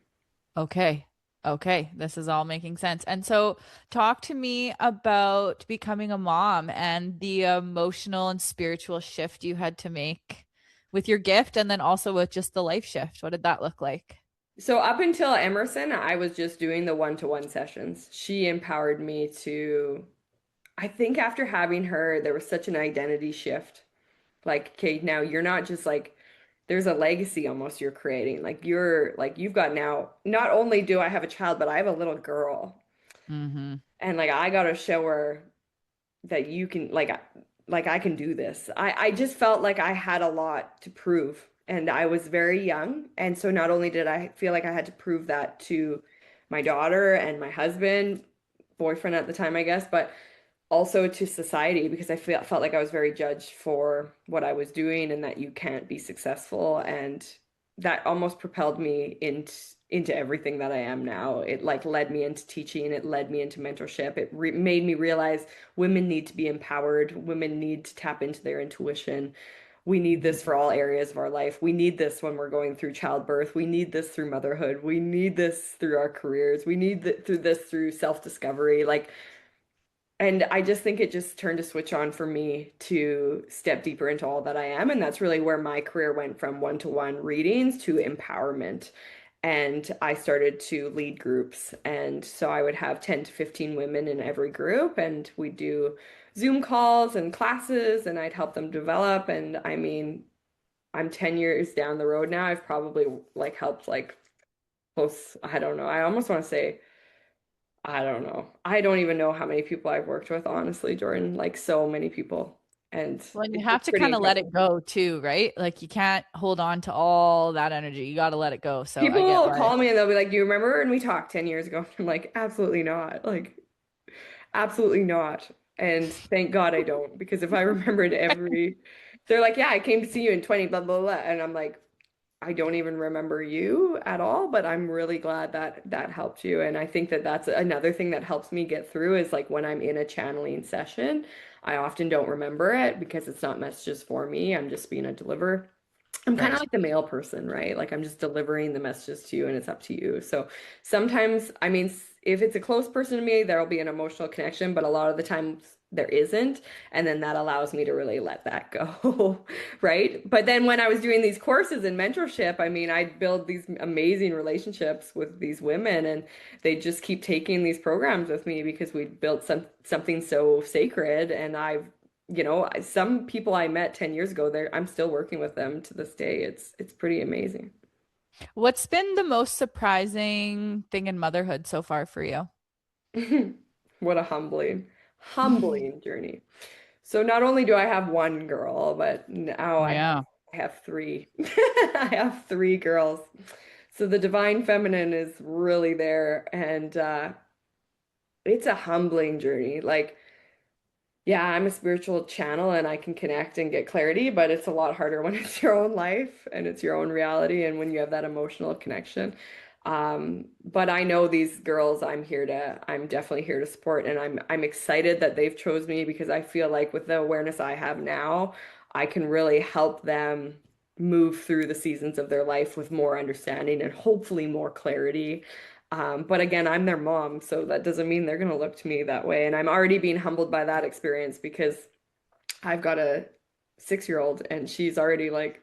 Okay. Okay. This is all making sense. And so, talk to me about becoming a mom and the emotional and spiritual shift you had to make with your gift and then also with just the life shift. What did that look like? So up until Emerson, I was just doing the one-to-one sessions. She empowered me I think after having her, there was such an identity shift. Like, okay, now you're not just like there's a legacy almost you're creating. Like you're like you've got now not only do I have a child, but I have a little girl. Mm-hmm. And like I gotta show her that you can like I can do this. I just felt like I had a lot to prove and I was very young. And so not only did I feel like I had to prove that to my daughter and my husband, boyfriend at the time, I guess, but also to society because felt like I was very judged for what I was doing and that you can't be successful. And that almost propelled me into everything that I am now. It like led me into teaching, it led me into mentorship. It re made me realize women need to be empowered, women need to tap into their intuition. We need this for all areas of our life. We need this when we're going through childbirth. We need this through motherhood. We need this through our careers. We need through this through self-discovery. Like and I just think it just turned a switch on for me to step deeper into all that I am. And that's really where my career went from one-to-one readings to empowerment. And I started to lead groups. And so I would have 10 to 15 women in every group, and we'd do Zoom calls and classes, and I'd help them develop. And I mean, I'm 10 years down the road now. I've probably like helped like close, I don't know. I almost want to say I don't know. I don't even know how many people I've worked with, honestly, Jordan. Like so many people. And Well, and you have it's to pretty kind of let incredible. it go too, right? Like you can't hold on to all that energy. You got to let it go. So I People get will why. call me and they'll be like, "Do you remember when we talked 10 years ago?" I'm like, "Absolutely not." Like, absolutely not. And thank God I don't, because if I remembered they're like, "Yeah, I came to see you in 20 blah blah blah." And I'm like, I don't even remember you at all, but I'm really glad that that helped you. And I think that that's another thing that helps me get through is like when I'm in a channeling session, I often don't remember it because it's not messages for me. I'm just being a deliverer. I'm kind of Right. like the mail person, right? Like I'm just delivering the messages to you and it's up to you. So sometimes, I mean, if it's a close person to me, there'll be an emotional connection, but a lot of the times there isn't. And then that allows me to really let that go, right? But then when I was doing these courses in mentorship, I mean, I'd build these amazing relationships with these women and they just keep taking these programs with me because we built something so sacred and some people I met 10 years ago, I'm still working with them to this day. It's pretty amazing. What's been the most surprising thing in motherhood so far for you? What a humbling journey. So not only do I have one girl, but now Yeah. I have three. I have three girls. So the divine feminine is really there, and it's a humbling journey. Like yeah, I'm a spiritual channel and I can connect and get clarity, but it's a lot harder when it's your own life and it's your own reality and when you have that emotional connection. But I know these girls I'm definitely here to support and I'm excited that they've chose me because I feel like with the awareness I have now, I can really help them move through the seasons of their life with more understanding and hopefully more clarity. But again, I'm their mom, so that doesn't mean they're going to look to me that way. And I'm already being humbled by that experience because I've got a 6-year-old and she's already like,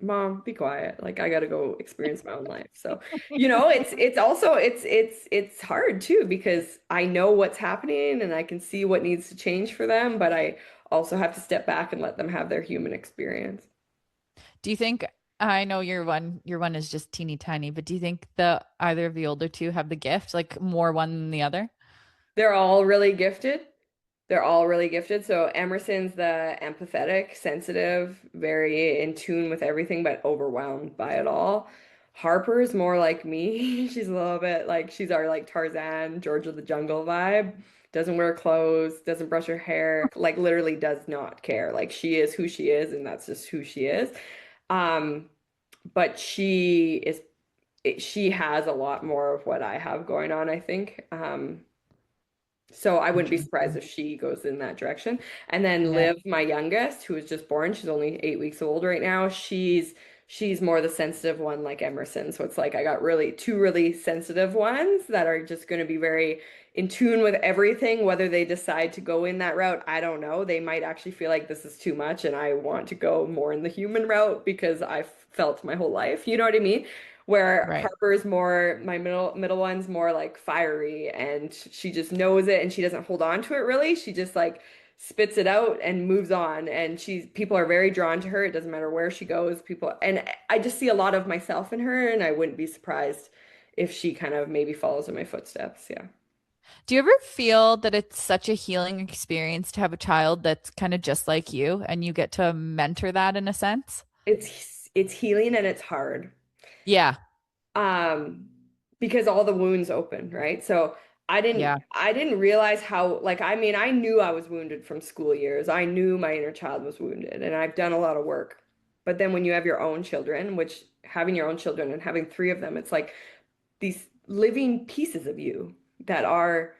Mom, be quiet. Like I got to go experience my own life. So, it's also it's hard too because I know what's happening and I can see what needs to change for them, but I also have to step back and let them have their human experience. Do you think I know your one is just teeny tiny, but do you think the either of the older two have the gift, like more one than the other? They're all really gifted. They're all really gifted. So Emerson's the empathetic, sensitive, very in tune with everything, but overwhelmed by it all. Harper's more like me. She's a little bit like she's our like Tarzan, George of the Jungle vibe. Doesn't wear clothes, doesn't brush her hair, like literally does not care. Like she is who she is, and that's just who she is. Um, but she has a lot more of what I have going on, I think. So I wouldn't be surprised Interesting. if she goes in that direction. And then Yeah. Liv, my youngest, who was just born, she's only 8 weeks old right now. She's more the sensitive one like Emerson. So it's like I got really two really sensitive ones that are just going to be very in tune with everything, whether they decide to go in that route, I don't know. They might actually feel like this is too much and I want to go more in the human route because I've felt my whole life. You know what I mean? Where Right. Harper's more, my middle one's more like fiery and she just knows it and she doesn't hold on to it really. She just like spits it out and moves on. And people are very drawn to her. It doesn't matter where she goes. And I just see a lot of myself in her, and I wouldn't be surprised if she kind of maybe follows in my footsteps. Yeah. Do you ever feel that it's such a healing experience to have a child that's kind of just like you and you get to mentor that in a sense? It's healing and it's hard. Yeah. Um, because all the wounds open, right? So Yeah. I didn't realize how, like, I mean, I knew I was wounded from school years. I knew my inner child was wounded, and I've done a lot of work. But then when you have your own children, which having your own children and having three of them, it's like these living pieces of you that are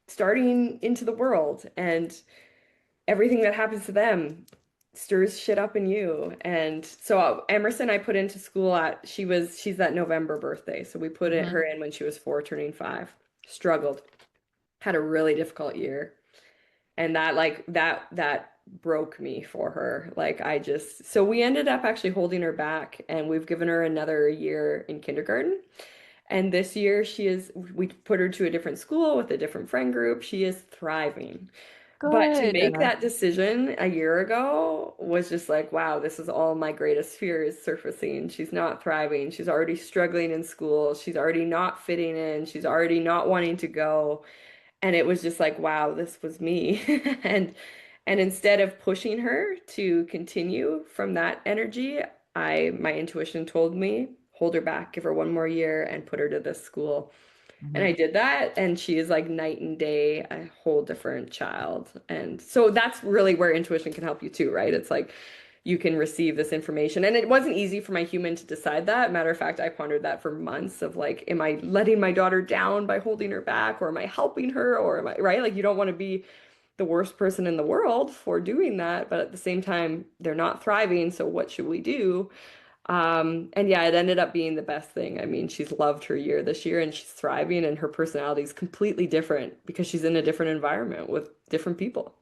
starting into the world, and everything that happens to them stirs shit up in you. And so Emerson, I put into school she's that November birthday. So we put Hmm. her in when she was 4, turning 5. Struggled, had a really difficult year. And that broke me for her. So we ended up actually holding her back, and we've given her another year in kindergarten. And this year we put her to a different school with a different friend group. She is thriving. But to Good. make that decision a year ago was just like, wow, this is all my greatest fears surfacing. She's not thriving. She's already struggling in school. She's already not fitting in. She's already not wanting to go. And it was just like, wow, this was me. And instead of pushing her to continue from that energy, my intuition told me, hold her back, give her one more year and put her to this school. And Hmm. I did that, and she is like night and day, a whole different child. And so that's really where intuition can help you too, right? It's like you can receive this information. And it wasn't easy for my human to decide that. Matter of fact, I pondered that for months of like, am I letting my daughter down by holding her back, or am I helping her, or am I, right? Like you don't want to be the worst person in the world for doing that, but at the same time, they're not thriving, so what should we do? And yeah, it ended up being the best thing. I mean, she's loved her year this year and she's thriving, and her personality is completely different because she's in a different environment with different people.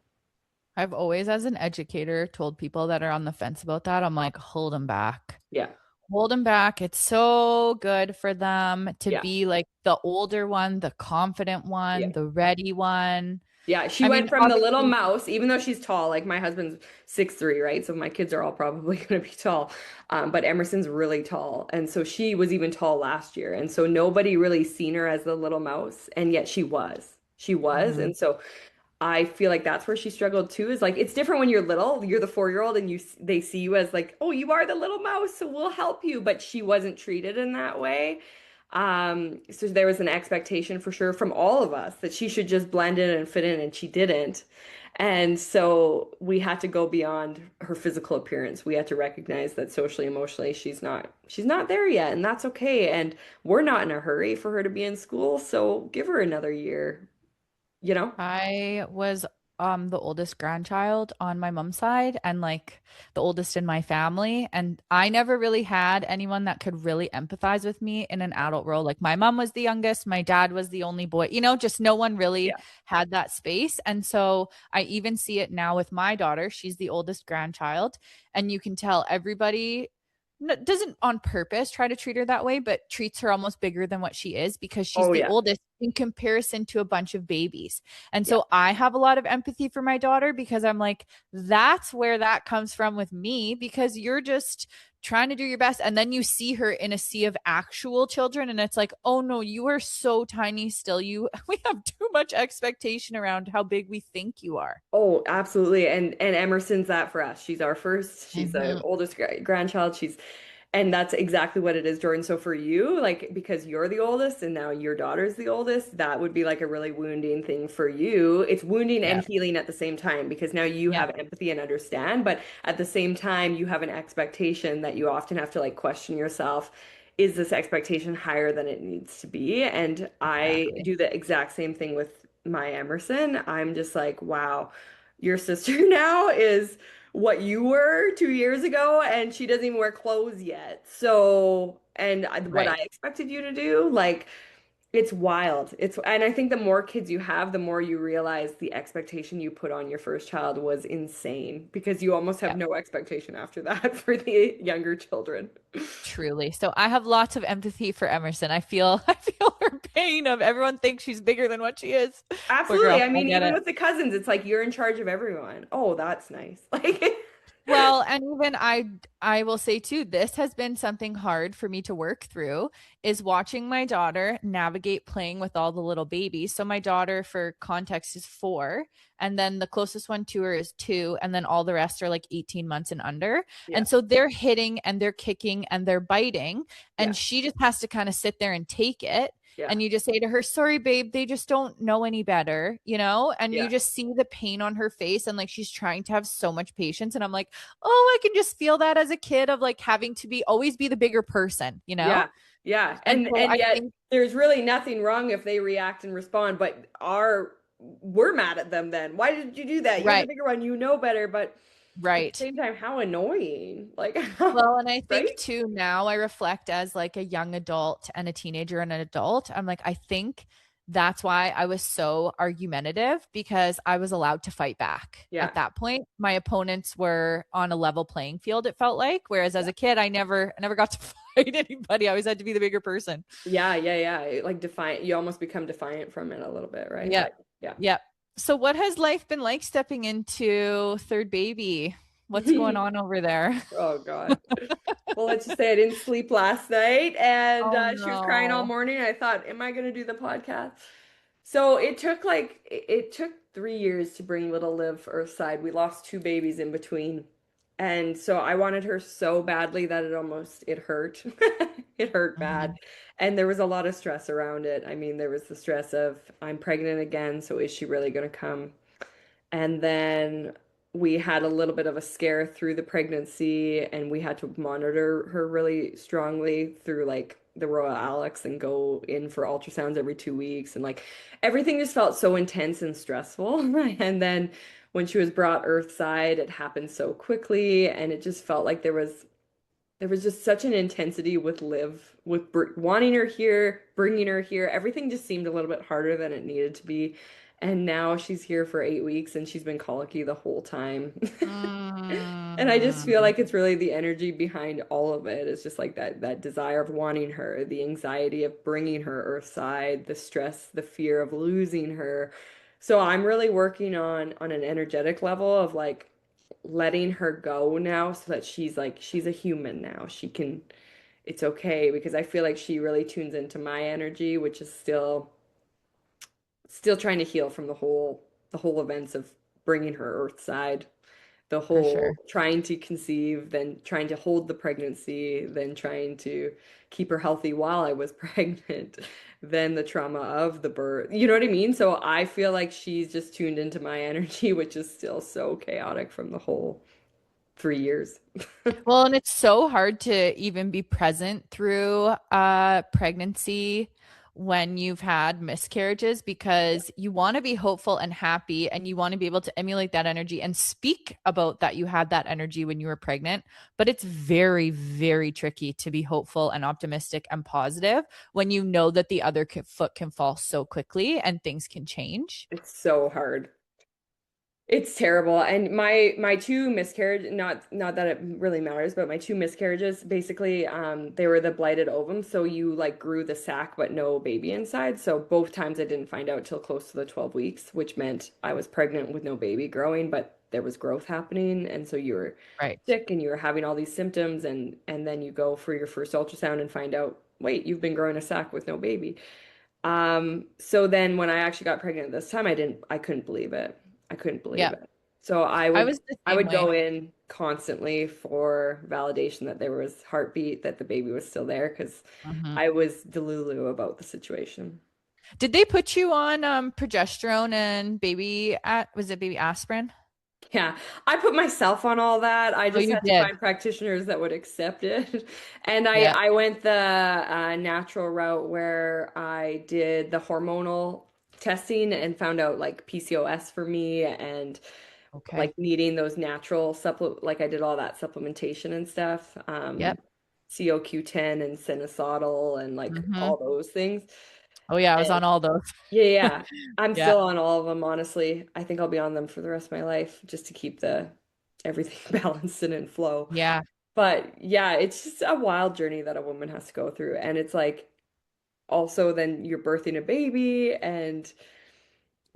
I've always, as an educator, told people that are on the fence about that, I'm like, hold them back. Yeah. Hold them back. It's so good for them to Yeah. be like the older one, the confident Yeah. one, the ready one. Yeah, she I mean, went from the little obviously, mouse, even though she's tall, like my husband's 6'3", right? So my kids are all probably going to be tall. But Emerson's really tall. And so she was even tall last year. And so nobody really seen her as the little mouse. And yet she was. She was. mhm. And so I feel like that's where she struggled too, is like it's different when you're little, you're the 4-year-old and they see you as like, oh, you are the little mouse, so we'll help you. But she wasn't treated in that way. So there was an expectation for sure from all of us that she should just blend in and fit in, and she didn't. And so we had to go beyond her physical appearance. We had to recognize that socially, emotionally, she's not there yet, and that's okay. And we're not in a hurry for her to be in school, so give her another year, you know? I was the oldest grandchild on my mom's side and like the oldest in my family, and I never really had anyone that could really empathize with me in an adult role. Like my mom was the youngest, my dad was the only boy, just no one really Yeah. had that space. And so I even see it now with my daughter. She's the oldest grandchild, and you can tell everybody doesn't on purpose try to treat her that way, but treats her almost bigger than what she is because she's Oh the yeah. oldest in comparison to a bunch of babies. And Yeah. so I have a lot of empathy for my daughter because I'm like, that's where that comes from with me because you're just trying to do your best. And then you see her in a sea of actual children, and it's like, oh no, you are so tiny still. We have too much expectation around how big we think you are. Oh, absolutely. And Emerson's that for us. She's our first. She's the Mhm. oldest grandchild. And that's exactly what it is, Jordan. So for you, like because you're the oldest and now your daughter's the oldest, that would be like a really wounding thing for you. It's wounding Yeah. and healing at the same time because now you Yeah. have empathy and understand, but at the same time, you have an expectation that you often have to like question yourself. Is this expectation higher than it needs to be? And I Exactly. do the exact same thing with my Emerson. I'm just like, wow, your sister now is what you were 2 years ago, and she doesn't even wear clothes yet. So, what I Right. expected you to do, like, it's wild. And I think the more kids you have, the more you realize the expectation you put on your first child was insane because you almost have Yeah. no expectation after that for the younger children. Truly. So I have lots of empathy for Emerson. I feel I feel her pain of everyone thinks she's bigger than what she is. Poor Absolutely. girl. I I mean, get even it. with the cousins, it's like you're in charge of everyone. Oh, that's nice. Like, Well, and even I will say too, this has been something hard for me to work through is watching my daughter navigate playing with all the little babies. So my daughter for context is 4 and then the closest one to her is 2 and then all the rest are like 18 months and under. yeah, And so they're hitting and they're kicking and they're biting yeah, and she just has to kind of sit there and take it. yeah, And you just say to her, sorry, babe, they just don't know any better, you know? And you yeah, just see the pain on her face and like she's trying to have so much patience. And I'm like, oh, I can just feel that as a kid of like having to be always be the bigger person, you know? yeah, yeah. And so And I yet think, there's really nothing wrong if they react and respond, but we're mad at them then. Why did you do that? You're the right, bigger one, you know better, but at the right. same time, how annoying. Like, Well, and I think right? too, now I reflect as like a young adult and a teenager and an adult. I'm like, I think that's why I was so argumentative because I was allowed to fight back. Yeah. At that point, my opponents were on a level playing field, it felt like. Whereas as a kid, I never got to fight anybody. I always had to be the bigger person. Yeah, yeah, yeah. Like defiant, you almost become defiant from it a little bit, right? Yep. Like, yeah. Yep. So what has life been like stepping into third baby? What's going on over there? Oh God. Well, let's just say I didn't sleep last night and Oh she was crying all no. morning. I thought, am I going to do the podcast? So it took 3 years to bring little Liv Earthside. We lost two babies in between. And so I wanted her so badly that it hurt. It hurt bad. Mhm. And there was a lot of stress around it. I mean, there was the stress of I'm pregnant again, so is she really going to come? And then we had a little bit of a scare through the pregnancy, and we had to monitor her really strongly through like the Royal Alex and go in for ultrasounds every 2 weeks. And like everything just felt so intense and stressful. And then when she was brought earthside, it happened so quickly, and it just felt like there was just such an intensity with Liv, with wanting her here, bringing her here. Everything just seemed a little bit harder than it needed to be. And now she's here for 8 weeks and she's been colicky the whole time. And I just feel Mm, like it's really the energy behind all of it. It's just like that desire of wanting her, the anxiety of bringing her earthside, the stress, the fear of losing her. So I'm really working on an energetic level of like letting her go now so that she's a human now. She can it's okay because I feel like she really tunes into my energy, which is still trying to heal from the whole events of bringing her earth side, the for whole sure. trying to conceive, then trying to hold the pregnancy, then trying to keep her healthy while I was pregnant, then the trauma of the birth. You know what I mean? So I feel like she's just tuned into my energy, which is still so chaotic from the whole 3 years. Well, and it's so hard to even be present through pregnancy when you've had miscarriages because you want to be hopeful and happy and you want to be able to emulate that energy and speak about that you had that energy when you were pregnant. But it's very, very tricky to be hopeful and optimistic and positive when you know that the other foot can fall so quickly and things can change. It's so hard. It's terrible. And my two miscarriage, not that it really matters, but my two miscarriages, basically, they were the blighted ovum. So you like grew the sac, but no baby inside. So both times I didn't find out till close to the 12 weeks, which meant I was pregnant with no baby growing, but there was growth happening. And so you were Right. sick and you were having all these symptoms, and then you go for your first ultrasound and find out, wait, you've been growing a sac with no baby. So then when I actually got pregnant this time, I couldn't believe it. I couldn't believe Yeah. it. So I I would was the I same would way. go in constantly for validation that there was heartbeat, that the baby was still there, because Mhm. I was delulu about the situation. Did they put you on progesterone and was it baby aspirin? Yeah, I put myself on all that. I Oh, just you had to did. find practitioners that would accept it. And I Yeah. I went the natural route where I did the hormonal testing and found out like PCOS for me and Okay. like needing those natural like I did all that supplementation and stuff. Yep. CoQ10 and sinusoidal and like Hmm. all those things. Oh yeah, I was And on all those. yeah, yeah. I'm Yeah. still on all of them, honestly. I think I'll be on them for the rest of my life just to keep the everything balanced and in flow. Yeah. But yeah, it's just a wild journey that a woman has to go through. And it's like also then you're birthing a baby and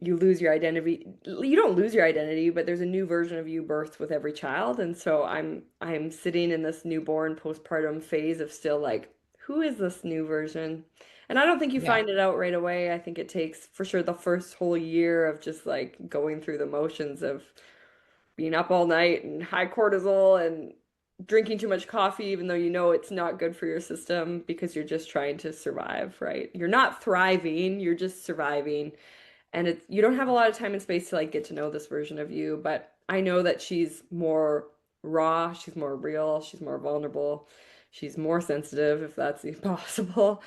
you lose your identity. You don't lose your identity, but there's a new version of you birthed with every child. And so I'm sitting in this newborn postpartum phase of still like, who is this new version? And I don't think you Yeah. find it out right away. I think it takes for sure the first whole year of just like going through the motions of being up all night and high cortisol and drinking too much coffee, even though you know it's not good for your system because you're just trying to survive, right? You're not thriving, you're just surviving. And it's you don't have a lot of time and space to like get to know this version of you, but I know that she's more raw, she's more real, she's more vulnerable, she's more sensitive if that's even possible.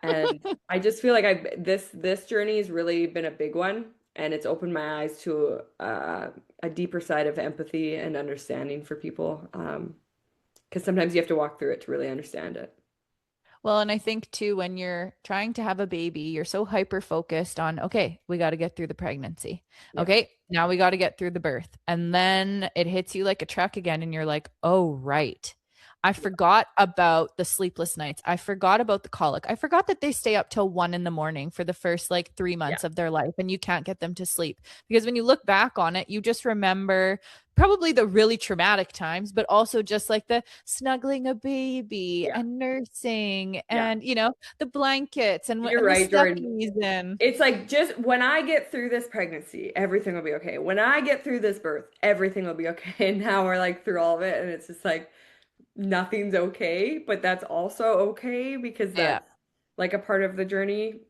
And I just feel like I this journey has really been a big one, and it's opened my eyes to a deeper side of empathy and understanding for people. Because sometimes you have to walk through it to really understand it. Well, and I think too, when you're trying to have a baby, you're so hyper focused on, okay, we got to get through the pregnancy. Yeah. Okay, now we got to get through the birth. And then it hits you like a truck again, and you're like, oh, right. I forgot about the sleepless nights. I forgot about the colic. I forgot that they stay up till 1 in the morning for the first like 3 months Yeah. of their life, and you can't get them to sleep. Because when you look back on it, you just remember probably the really traumatic times, but also just like the snuggling a baby Yeah. and nursing Yeah. and, the blankets You're and the right, Jordan. stuffies and It's like just when I get through this pregnancy, everything will be okay. When I get through this birth, everything will be okay. And now we're like through all of it, and it's just like nothing's okay, but that's also okay because yeah. that's like a part of the journey.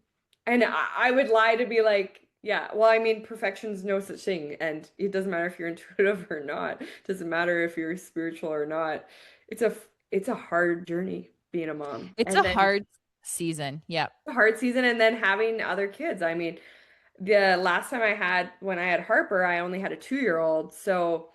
And I would lie to be like, yeah, well, I mean, perfection's no such thing, and it doesn't matter if you're intuitive or not. It doesn't matter if you're spiritual or not. It's a hard journey being a mom, It's and a then hard season. Yeah. a hard season, and then having other kids. I mean, the last time when I had Harper, I only had a 2-year old, so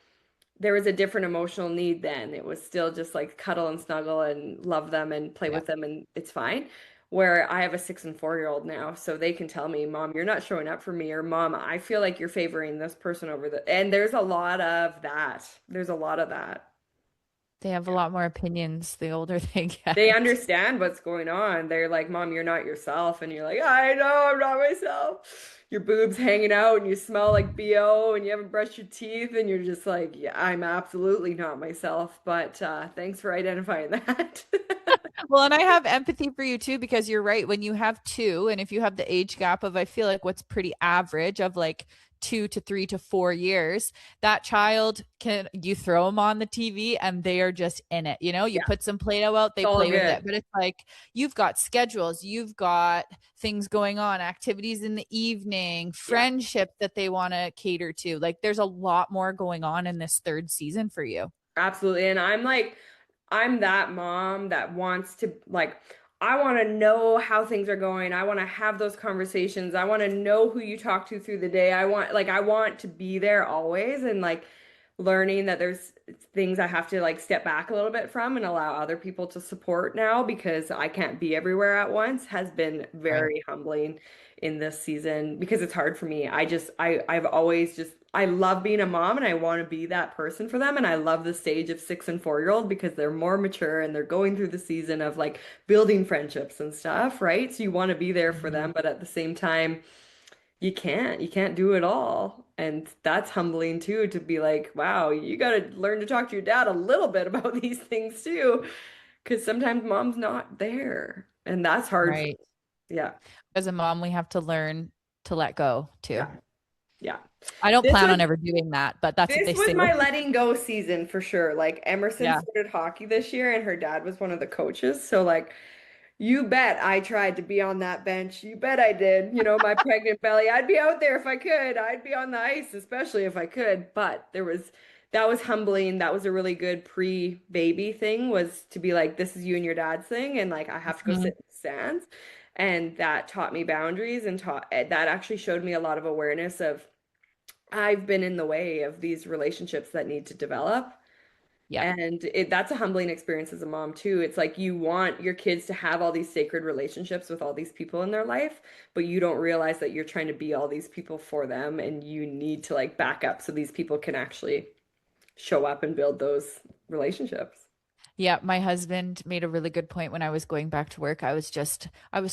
there was a different emotional need then. It was still just like cuddle and snuggle and love them and play Yeah. with them, and it's fine. Where I have a 6 and 4-year old now, so they can tell me, Mom, you're not showing up for me, or Mom, I feel like you're favoring this person over the, and there's a lot of that. There's a lot of that. They have a lot more opinions the older they They get. understand what's going on. They're like, Mom, you're not yourself. And you're like, I know, I'm not myself. Your boobs hanging out and you smell like BO and you haven't brushed your teeth. And you're just like, yeah, I'm absolutely not myself. But thanks for identifying that. Well, and I have empathy for you too, because you're right. When you have two, and if you have the age gap of, I feel like what's pretty average of like 2 to 3 to 4 years, that child can, you throw them on the TV and they are just in it. You Yeah, put some Play Doh out, it's they all play with it. good. But it's like you've got schedules, you've got things going on, activities in the evening, Yeah. friendship that they want to cater to. Like there's a lot more going on in this third season for you. Absolutely. And I'm like, I'm that mom that wants to, like, I want to know how things are going. I want to have those conversations. I want to know who you talk to through the day. I want to be there always, and like learning that there's things I have to like step back a little bit from and allow other people to support now because I can't be everywhere at once has been Right. very humbling in this season because it's hard for me. I've always just I love being a mom and I want to be that person for them. And I love the stage of 6 and 4-year-old because they're more mature and they're going through the season of like building friendships and stuff, right? So you want to be there for Mhm. them, but at the same time, you can't do it all. And that's humbling too, to be like, wow, you got to learn to talk to your dad a little bit about these things too, because sometimes mom's not there. And that's hard for, Right. yeah, As a mom, we have to learn to let go too. yeah, yeah. I don't This plan was on ever doing that, but that's what This they was say. my letting go season for sure. Like Emerson Yeah. started hockey this year and her dad was one of the coaches. So like you bet I tried to be on that bench. You bet I did. My pregnant belly. I'd be out there if I could. I'd be on the ice, especially if I could. But that was humbling. That was a really good pre-baby thing was to be like, this is you and your dad's thing. And like, I have to go Mhm. sit in the stands. And that taught me boundaries and that actually showed me a lot of awareness of I've been in the way of these relationships that need to develop. Yep. And that's a humbling experience as a mom too. It's like you want your kids to have all these sacred relationships with all these people in their life, but you don't realize that you're trying to be all these people for them and you need to like back up so these people can actually show up and build those relationships. Yeah, my husband made a really good point when I was going back to work. I was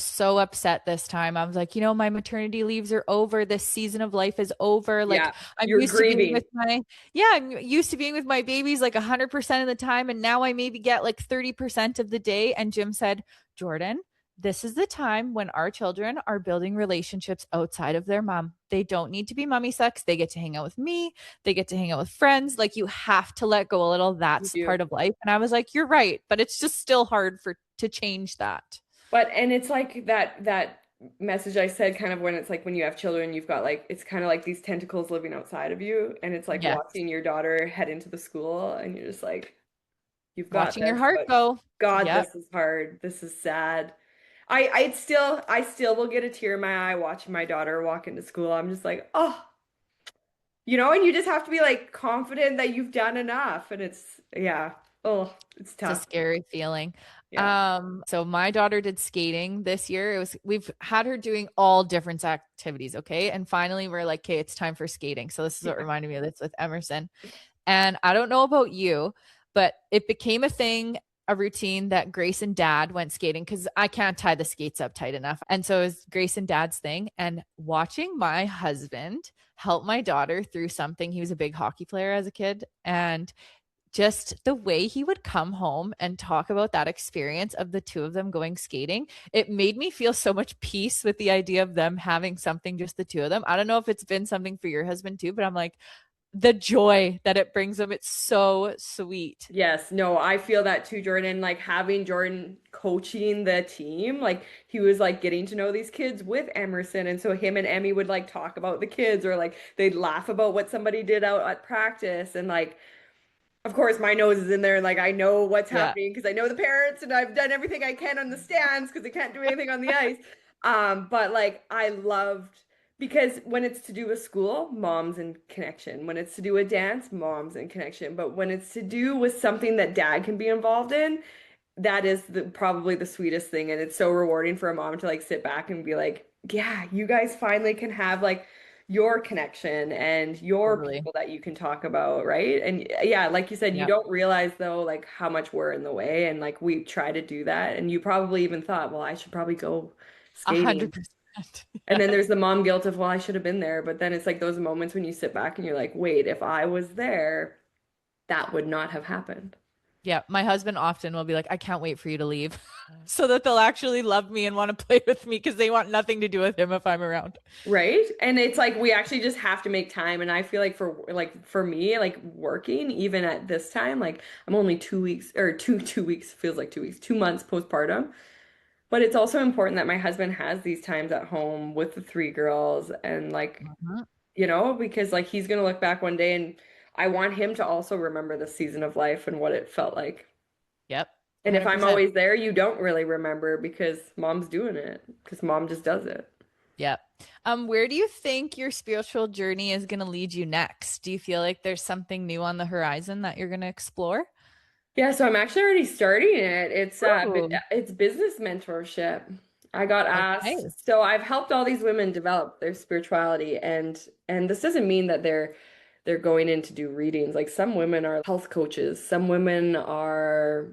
so upset this time. I was like, my maternity leaves are over. This season of life is over. Yeah, Like, I'm you're used to being grieving. with yeah, I'm used to being with my babies like 100% of the time. And now I maybe get like 30% of the day. And Jim said, Jordan, this is the time when our children are building relationships outside of their mom. They don't need to be mommy sucks. They get to hang out with me. They get to hang out with friends. Like you have to let go a little. You That's do. part of life. And I was like, you're right, but it's just still hard for to change that. But and it's like that message I said kind of when it's like when you have children, you've got like it's kind of like these tentacles living outside of you, and it's like Yes. watching your daughter head into the school, and you're just like, you've got Watching your this, heart but go. God, Yep. this is hard. This is sad. I still will get a tear in my eye watching my daughter walk into school. I'm just like, oh, and you just have to be like confident that you've done enough. And yeah, oh, it's It's a tough. scary feeling. Yeah. So my daughter did skating this year. We've had her doing all different activities, okay? And finally we're like, okay, it's time for skating. So this is what Yeah. reminded me of this with Emerson. And I don't know about you, but it became a thing, a routine that Grace and Dad went skating because I can't tie the skates up tight enough. And so it was Grace and Dad's thing. And watching my husband help my daughter through something, he was a big hockey player as a kid. And just the way he would come home and talk about that experience of the two of them going skating, it made me feel so much peace with the idea of them having something, just the two of them. I don't know if it's been something for your husband too, but I'm like, the joy that it brings them, it's so sweet. Yes, no, I feel that too, Jordan. Like having Jordan coaching the team, like he was like getting to know these kids with Emerson. And so him and Emmy would like talk about the kids or like they'd laugh about what somebody did out at practice. And like, of course, my nose is in there and like I know what's Yeah. happening because I know the parents and I've done everything I can on the stands because they can't do anything on the ice. But like I loved because when it's to do with school, mom's in connection. When it's to do with dance, mom's in connection. But when it's to do with something that dad can be involved in, that is probably the sweetest thing. And it's so rewarding for a mom to like sit back and be like, yeah, you guys finally can have like your connection and your Totally. people that you can talk about, right? And yeah, like you said, you Yeah. don't realize though, like how much we're in the way. And like we try to do that. And you probably even thought, well, I should probably go A skating. hundred percent. And then there's the mom guilt of, well, I should have been there. But then it's like those moments when you sit back and you're like, wait, if I was there, that would not have happened. Yeah. My husband often will be like, I can't wait for you to leave so that they'll actually love me and want to play with me because they want nothing to do with him if I'm around. Right? And it's like we actually just have to make time. And I feel like for me, like working even at this time, like I'm only 2 weeks or two weeks feels like 2 weeks, 2 months postpartum. But it's also important that my husband has these times at home with the three girls and like, Mhm. because like he's gonna look back one day and I want him to also remember the season of life and what it felt like. Yep. And if I'm 100%. always there, you don't really remember because mom's doing it, because mom just does it. Yep. Where do you think your spiritual journey is going to lead you next? Do you feel like there's something new on the horizon that you're going to explore? Yeah, so I'm actually already starting it. Ooh, It's business mentorship. I got okay. asked. So I've helped all these women develop their spirituality and this doesn't mean that they're going in to do readings. Like some women are health coaches, some women are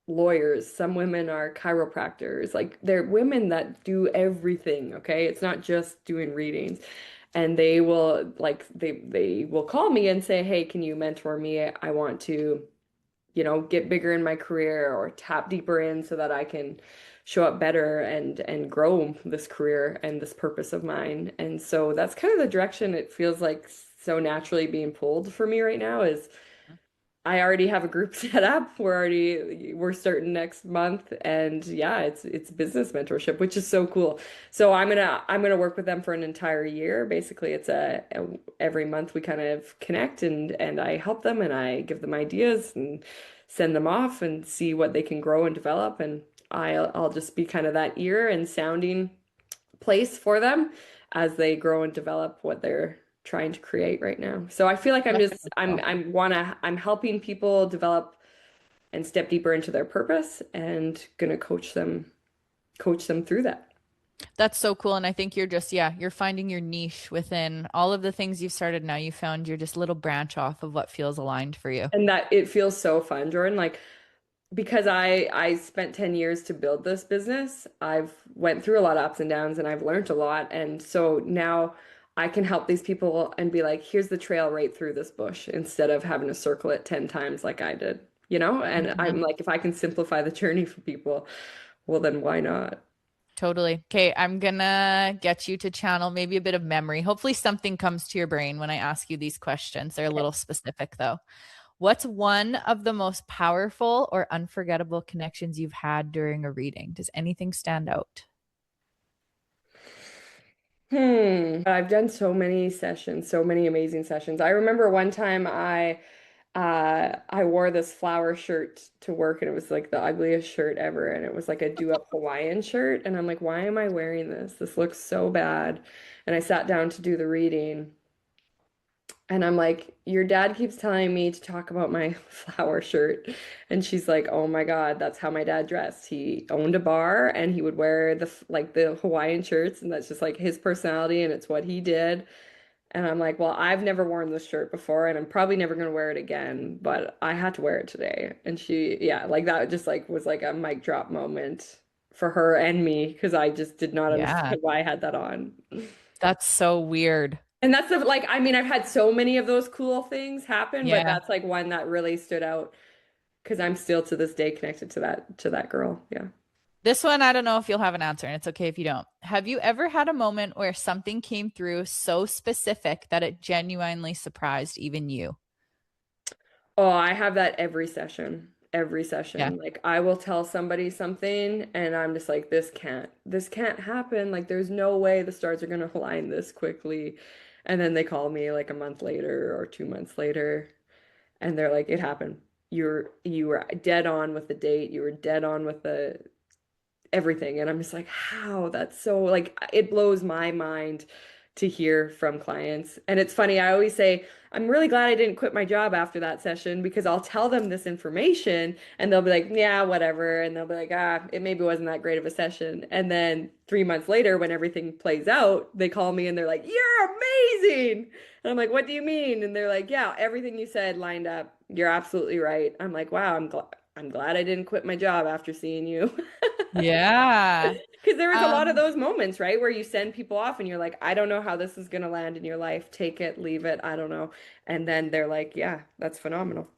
lawyers, some women are chiropractors. Like they're women that do everything, okay? It's not just doing readings. And they will like they will call me and say, "Hey, can you mentor me? I want to get bigger in my career or tap deeper in so that I can show up better and grow this career and this purpose of mine." And so that's kind of the direction it feels like so naturally being pulled for me right now is I already have a group set up. We're starting next month and yeah, it's business mentorship, which is so cool. So I'm gonna work with them for an entire year. Basically, it's every month we kind of connect and I help them and I give them ideas and send them off and see what they can grow and develop and I'll just be kind of that ear and sounding place for them as they grow and develop what they're trying to create right now. So I feel like I'm That's just so cool. I'm helping people develop and step deeper into their purpose and gonna coach them through that. That's so cool. And I think you're just, yeah, you're finding your niche within all of the things you've started now. You found your just little branch off of what feels aligned for you. And that it feels so fun, Jordan. Like because I spent 10 years to build this business, I've went through a lot of ups and downs and I've learned a lot. And so now I can help these people and be like, here's the trail right through this bush instead of having to circle it 10 times like I did, you know? And Mhm. I'm like, if I can simplify the journey for people, well, then why not? Totally. Okay, I'm gonna get you to channel maybe a bit of memory. Hopefully, something comes to your brain when I ask you these questions. They're a little specific, though. What's one of the most powerful or unforgettable connections you've had during a reading? Does anything stand out? I've done so many sessions, so many amazing sessions. I remember one time I wore this flower shirt to work and it was like the ugliest shirt ever and it was like a do-up Hawaiian shirt and I'm like, why am I wearing this? This looks so bad. And I sat down to do the reading and I'm like, your dad keeps telling me to talk about my flower shirt. And she's like, oh my God, that's how my dad dressed. He owned a bar and he would wear like the Hawaiian shirts and that's just like his personality and it's what he did. And I'm like, well, I've never worn this shirt before and I'm probably never going to wear it again, but I had to wear it today. And she, yeah, like that just like was like a mic drop moment for her and me because I just did not Yeah, understand why I had that on. that's so weird. And that's the like, I mean, I've had so many of those cool things happen, but Yeah. that's like one that really stood out because I'm still to this day connected to that girl. Yeah. This one, I don't know if you'll have an answer, and it's okay if you don't. Have you ever had a moment where something came through so specific that it genuinely surprised even you? Oh, I have that every session. Every Yeah. session. Like I will tell somebody something and I'm just like, this can't happen. Like there's no way the stars are gonna align this quickly. And then they call me like a month later or 2 months later and they're like, it happened. You were dead on with the date. You were dead on with the everything. And I'm just like, how? That's so like it blows my mind to hear from clients. And it's funny, I always say, I'm really glad I didn't quit my job after that session because I'll tell them this information and they'll be like, yeah, whatever. And they'll be like, ah, it maybe wasn't that great of a session. And then 3 months later, when everything plays out, they call me and they're like, you're amazing. And I'm like, what do you mean? And they're like, yeah, everything you said lined up. You're absolutely right. I'm like, wow, I'm glad I didn't quit my job after seeing you. Yeah. Because there was a lot of Um, those moments, right, where you send people off and you're like, I don't know how this is going to land in your life. Take it, leave it, I don't know. And then they're like, yeah, that's phenomenal.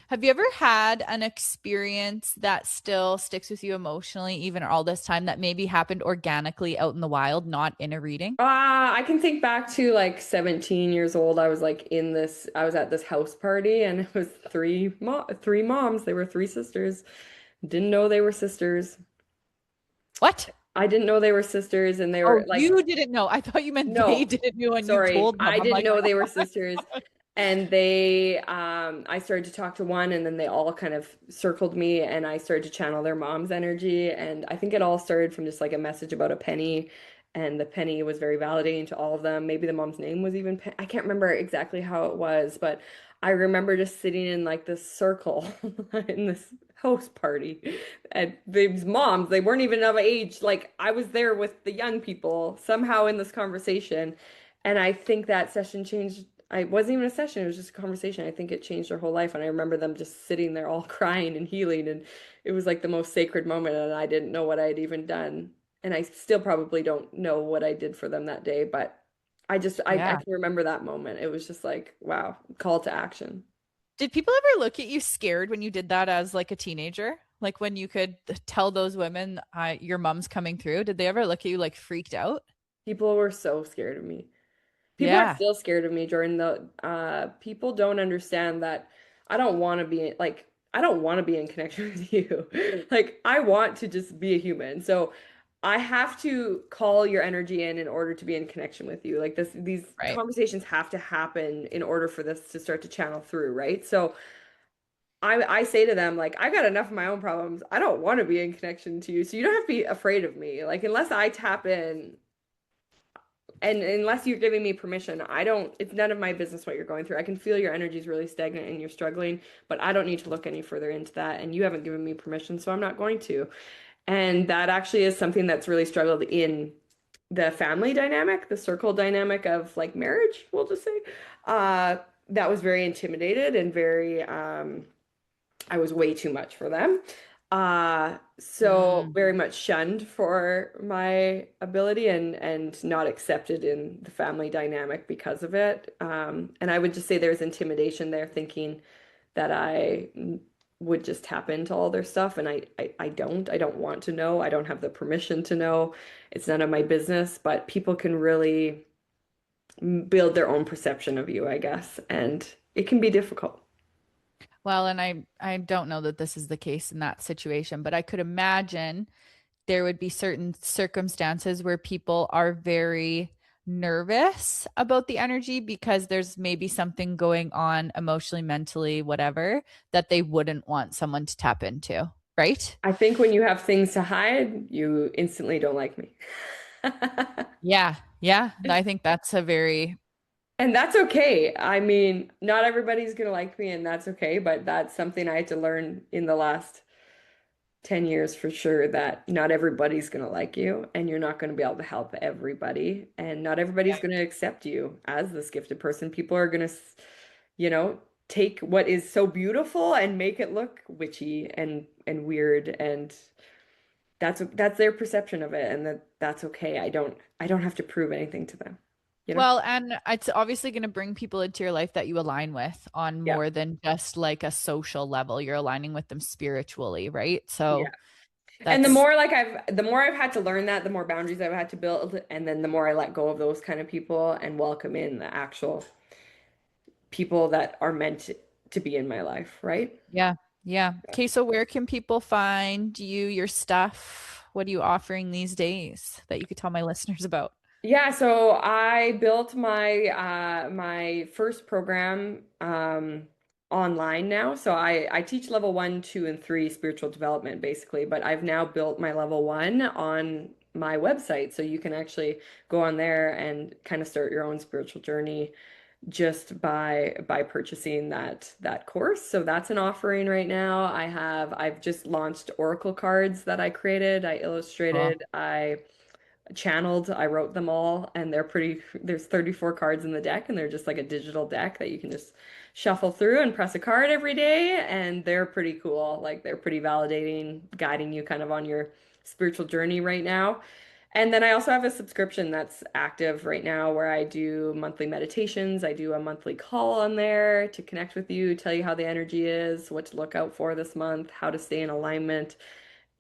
have you ever had an experience that still sticks with you emotionally, even all this time, that maybe happened organically out in the wild, not in a reading? I can think back to like 17 years old. I was at this house party and it was three moms. They were three sisters. Didn't know they were sisters. What? I didn't know they were sisters and they Oh, were like you didn't know. I thought you meant they no, didn't know and you sorry. told them. I I'm didn't like, know they were sisters. And they, I started to talk to one, and then they all kind of circled me, and I started to channel their mom's energy. And I think it all started from just like a message about a penny, and the penny was very validating to all of them. Maybe the mom's name was even I can't remember exactly how it was, but I remember just sitting in like this circle in this host party. And these moms, they weren't even of age. Like I was there with the young people somehow in this conversation. And I think that session changed. I wasn't even a session, it was just a conversation. I think it changed their whole life. And I remember them just sitting there all crying and healing. And it was like the most sacred moment. And I didn't know what I had even done. And I still probably don't know what I did for them that day. But I yeah. can remember that moment. It was just like, wow, call to action. Did people ever look at you scared when you did that as like a teenager? Like when you could tell those women, your mom's coming through, did they ever look at you like freaked out? People were so scared of me. People are Yeah, still scared of me, Jordan. The people don't understand that I don't want to be like I don't want to be in connection with you. Like I want to just be a human. So I have to call your energy in order to be in connection with you. Like these right. conversations have to happen in order for this to start to channel through, right? So I say to them like I got enough of my own problems. I don't want to be in connection to you. So you don't have to be afraid of me. Like unless I tap in and unless you're giving me permission, I don't, it's none of my business what you're going through. I can feel your energy is really stagnant and you're struggling, but I don't need to look any further into that. And you haven't given me permission, so I'm not going to. And that actually is something that's really struggled in the family dynamic, the circle dynamic of like marriage, we'll just say. Uh, that was very intimidated and very, I was way too much for them. So Mm. very much shunned for my ability and not accepted in the family dynamic because of it. And I would just say there's intimidation there, thinking that I would just tap into all their stuff, and I don't. I don't want to know. I don't have the permission to know. It's none of my business, but people can really build their own perception of you, I guess, and it can be difficult. Well, and I don't know that this is the case in that situation, but I could imagine there would be certain circumstances where people are very nervous about the energy because there's maybe something going on emotionally, mentally, whatever, that they wouldn't want someone to tap into, right? I think when you have things to hide, you instantly don't like me. Yeah. Yeah. I think that's a very, And that's okay. I mean, not everybody's gonna like me, and that's okay, but that's something I had to learn in the last 10 years for sure, that not everybody's gonna like you, and you're not gonna be able to help everybody, and not everybody's gonna accept you as this gifted person. People are gonna, you know, take what is so beautiful and make it look witchy and weird, and that's their perception of it, and that's okay. I don't have to prove anything to them, you know? well, and it's obviously going to bring people into your life that you align with on Yeah. more than just like a social level. You're aligning with them spiritually, right? Yeah. So And the that's, more the more I've had to learn that, the more boundaries I've had to build, and then the more I let go of those kind of people and welcome in the actual people that are meant to be in my life, right? yeah. Yeah. Okay. So where can people find you, your stuff? What are you offering these days that you could tell my listeners about? Yeah, so I built my first program online now. So I teach level 1, 2, and 3 spiritual development basically, but I've now built my level 1 on my website. So you can actually go on there and kind of start your own spiritual journey just by purchasing that course. So that's an offering right now. I've just launched oracle cards that I created, I Cool. illustrated, I channeled. I wrote them all, and there's 34 cards in the deck, and they're just like a digital deck that you can just shuffle through and press a card every day, and they're pretty cool. Like they're pretty validating, guiding you kind of on your spiritual journey right now. And then I also have a subscription that's active right now where I do monthly meditations. I do a monthly call on there to connect with you, tell you how the energy is, what to look out for this month, how to stay in alignment.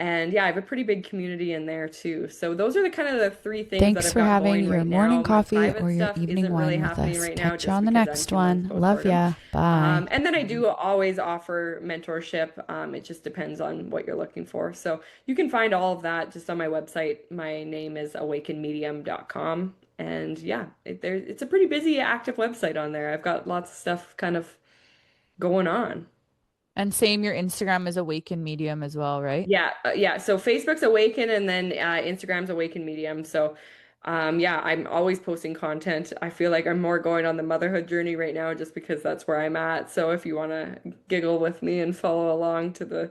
And yeah, I have a pretty big community in there too. So those are the kind of the three things that Thanks I've for got having going your right morning now. My coffee private or your stuff evening isn't really wine with happening us. right now Catch you just on the because I'm next 2 months one. Love postpartum. ya. Bye. And then I do always offer mentorship. It just depends on what you're looking for. So you can find all of that just on my website. My name is awakenmedium.com. And yeah, it's a pretty busy, active website on there. I've got lots of stuff kind of going on. And same, your Instagram is Awaken Medium as well, right? Yeah. So Facebook's Awaken, and then Instagram's Awaken Medium. So, yeah, I'm always posting content. I feel like I'm more going on the motherhood journey right now, just because that's where I'm at. So if you want to giggle with me and follow along to the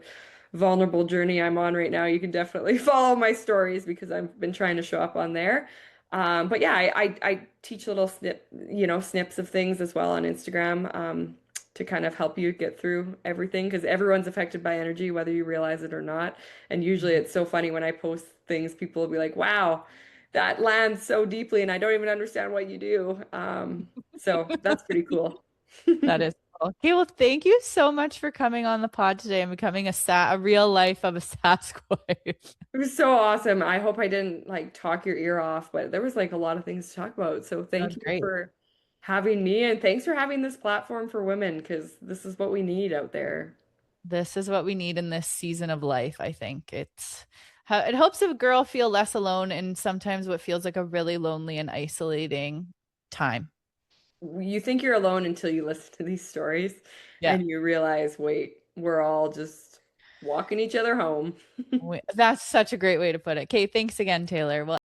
vulnerable journey I'm on right now, you can definitely follow my stories because I've been trying to show up on there. But yeah, I teach little snips of things as well on Instagram. To kind of help you get through everything because everyone's affected by energy, whether you realize it or not. And usually Mhm. it's so funny when I post things, people will be like, wow, that lands so deeply, and I don't even understand what you do. So that's pretty cool. That is cool. Okay, well, thank you so much for coming on the pod today and becoming a real life of a Sasquatch. It was so awesome. I hope I didn't like talk your ear off, but there was like a lot of things to talk about. So That thank was you great. for having me, and thanks for having this platform for women because this is what we need out there. This is what we need in this season of life, I think. It helps a girl feel less alone in sometimes what feels like a really lonely and isolating time. You think you're alone until you listen to these stories Yeah. and you realize, wait, we're all just walking each other home. That's such a great way to put it. Okay, thanks again, Taylor. Well,